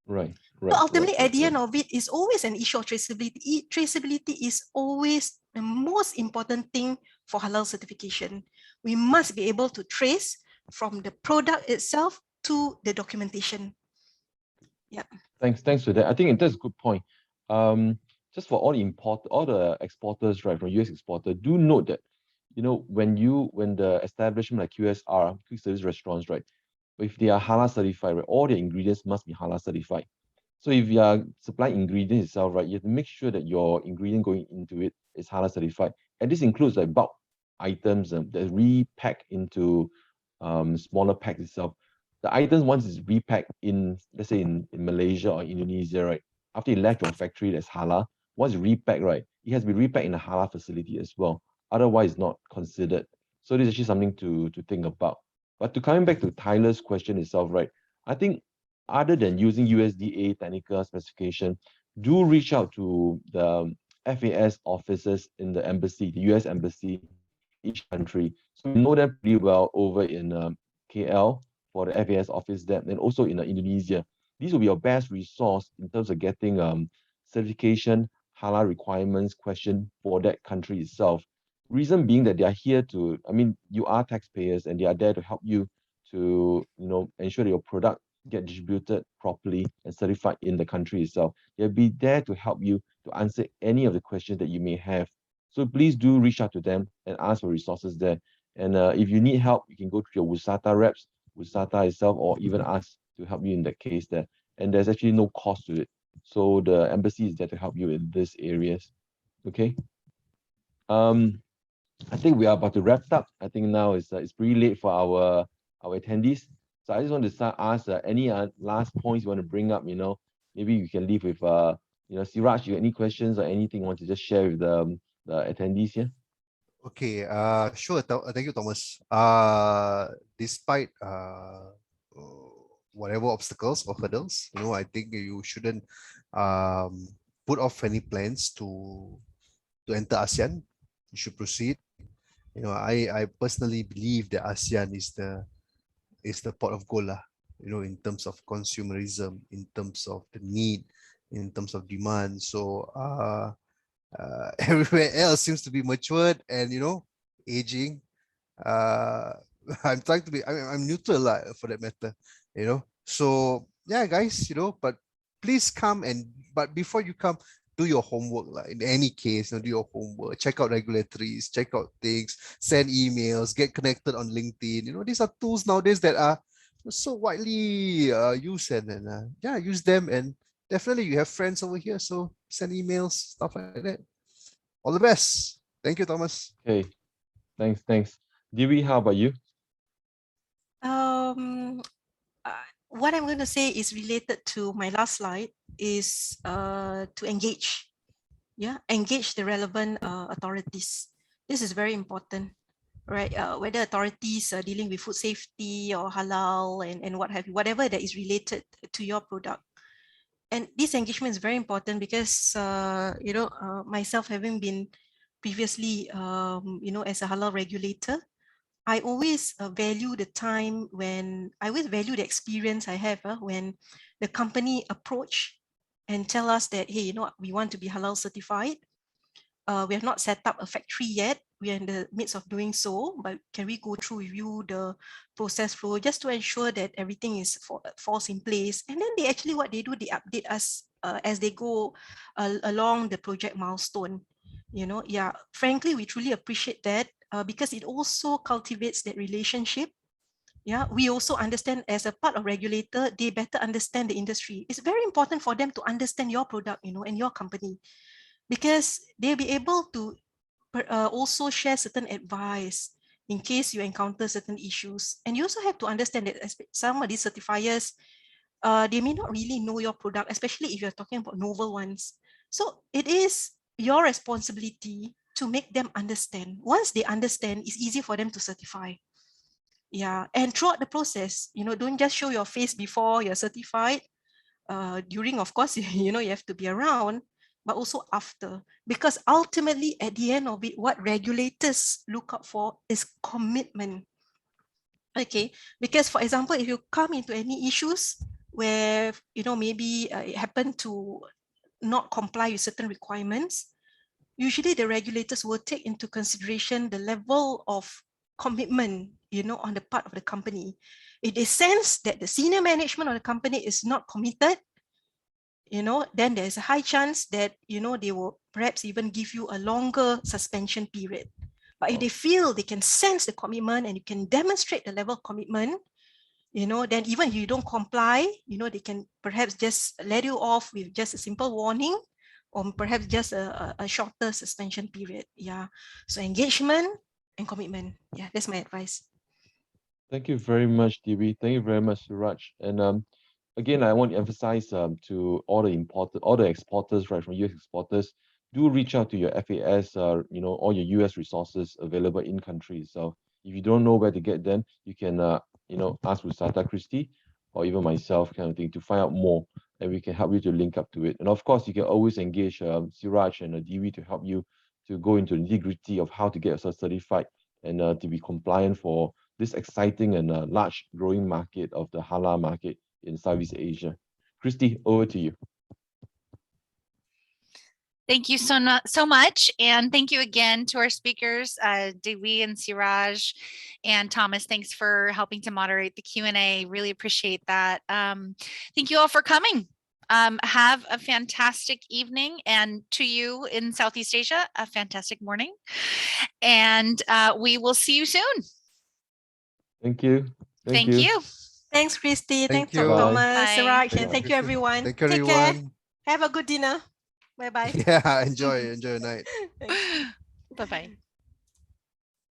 Right. So ultimately, at the end of it, is always an issue of traceability. Traceability is always the most important thing for halal certification. We must be able to trace from the product itself to the documentation. Yeah. Thanks for that. I think that's a good point. Just for all the exporters, right, from US exporter, do note that, when the establishment like QSR, quick service restaurants, right, if they are halal certified, right, all the ingredients must be halal certified. So if you are supplying ingredients itself, right, you have to make sure that your ingredient going into it is halal certified. And this includes like bulk items that repack into smaller packs itself. The items, once it's repacked in, let's say in Malaysia or Indonesia, right, after it left your factory that's halal, once it's repacked, right, it has to be repacked in a halal facility as well. Otherwise, it's not considered. So this is actually something to think about. But coming back to Tyler's question itself, right, I think other than using USDA technical specification, do reach out to the FAS offices in the embassy, the US embassy, each country. So we know them pretty well over in KL for the FAS office there, and also in Indonesia. These will be your best resource in terms of getting certification, halal requirements question for that country itself. Reason being that they are here to, you are taxpayers and they are there to help you to, ensure that your product get distributed properly and certified in the country itself. They'll be there to help you to answer any of the questions that you may have. So please do reach out to them and ask for resources there. And if you need help, you can go to your WUSATA reps, WUSATA itself, or even us to help you in that case there. And there's actually no cost to it. So the embassy is there to help you in these areas. Okay. I think we are about to wrap up. I think now it's pretty late for our attendees. So I just want to ask any last points you want to bring up. Maybe you can leave with Siraj. You any questions or anything you want to just share with the attendees here? Okay, sure. Thank you, Thomas. Despite whatever obstacles or hurdles, I think you shouldn't put off any plans to enter ASEAN. You should proceed. I personally believe that ASEAN is the pot of gold, in terms of consumerism, in terms of the need, in terms of demand. So everywhere else seems to be matured and aging. I'm trying to be, I'm neutral for that matter, so yeah, guys, but please come, but before you come, do your homework. In any case, do your homework, check out regulatories, check out things, send emails, get connected on LinkedIn. These are tools nowadays that are so widely used, and yeah, use them. And definitely you have friends over here, so send emails, stuff like that. All the best. Thank you, Thomas. Okay, thanks. Dewey, how about you? what I'm going to say is related to my last slide is to engage. Yeah, engage the relevant authorities. This is very important, right? Whether authorities are dealing with food safety or halal and what have you, whatever that is related to your product. And this engagement is very important because, myself having been previously, as a halal regulator, I always value the time when I always value the experience I have when the company approach and tell us that, hey, we want to be halal certified. We have not set up a factory yet. We are in the midst of doing so, but can we go through with you the process flow just to ensure that everything is falls in place? And then they actually, what they do, they update us as they go along the project milestone. Frankly, we truly appreciate that because it also cultivates that relationship. Yeah, we also understand as a part of regulator, they better understand the industry. It's very important for them to understand your product, and your company, because they'll be able to also share certain advice in case you encounter certain issues. And you also have to understand that some of these certifiers, they may not really know your product, especially if you're talking about novel ones. So it is your responsibility to make them understand. Once they understand, it's easy for them to certify. Yeah, and throughout the process, don't just show your face before you're certified. During, of course, you have to be around, but also after, because ultimately at the end of it, what regulators look out for is commitment. Okay, because for example, if you come into any issues where, maybe it happened to not comply with certain requirements, usually the regulators will take into consideration the level of commitment, on the part of the company. If they sense that the senior management of the company is not committed, then there's a high chance that, they will perhaps even give you a longer suspension period. But if they feel they can sense the commitment and you can demonstrate the level of commitment, then even if you don't comply, they can perhaps just let you off with just a simple warning or perhaps just a shorter suspension period. Yeah. So engagement and commitment. Yeah, that's my advice. Thank you very much, DB. Thank you very much, Suraj. And again, I want to emphasize to all the exporters, right, from US exporters, do reach out to your FAS, all your US resources available in country. So if you don't know where to get them, you can, ask WUSATA, Christy, or even myself, kind of thing, to find out more, and we can help you to link up to it. And of course, you can always engage Suraj and DB to help you to go into the nitty-gritty of how to get yourself certified and to be compliant for this exciting and large growing market of the halal market in Southeast Asia. Christy, over to you. Thank you so much. And thank you again to our speakers, Dewi and Siraj and Thomas. Thanks for helping to moderate the Q&A. Really appreciate that. Thank you all for coming. Have a fantastic evening, and to you in Southeast Asia, a fantastic morning. And we will see you soon. Thank you. Thank you. Thanks, Christy. Thank Thanks, you. Thomas, Siraj, and Thank thank you. you, everyone. Thank you, Take care. everyone. Have a good dinner. Bye-bye. Yeah, enjoy your night. Bye-bye.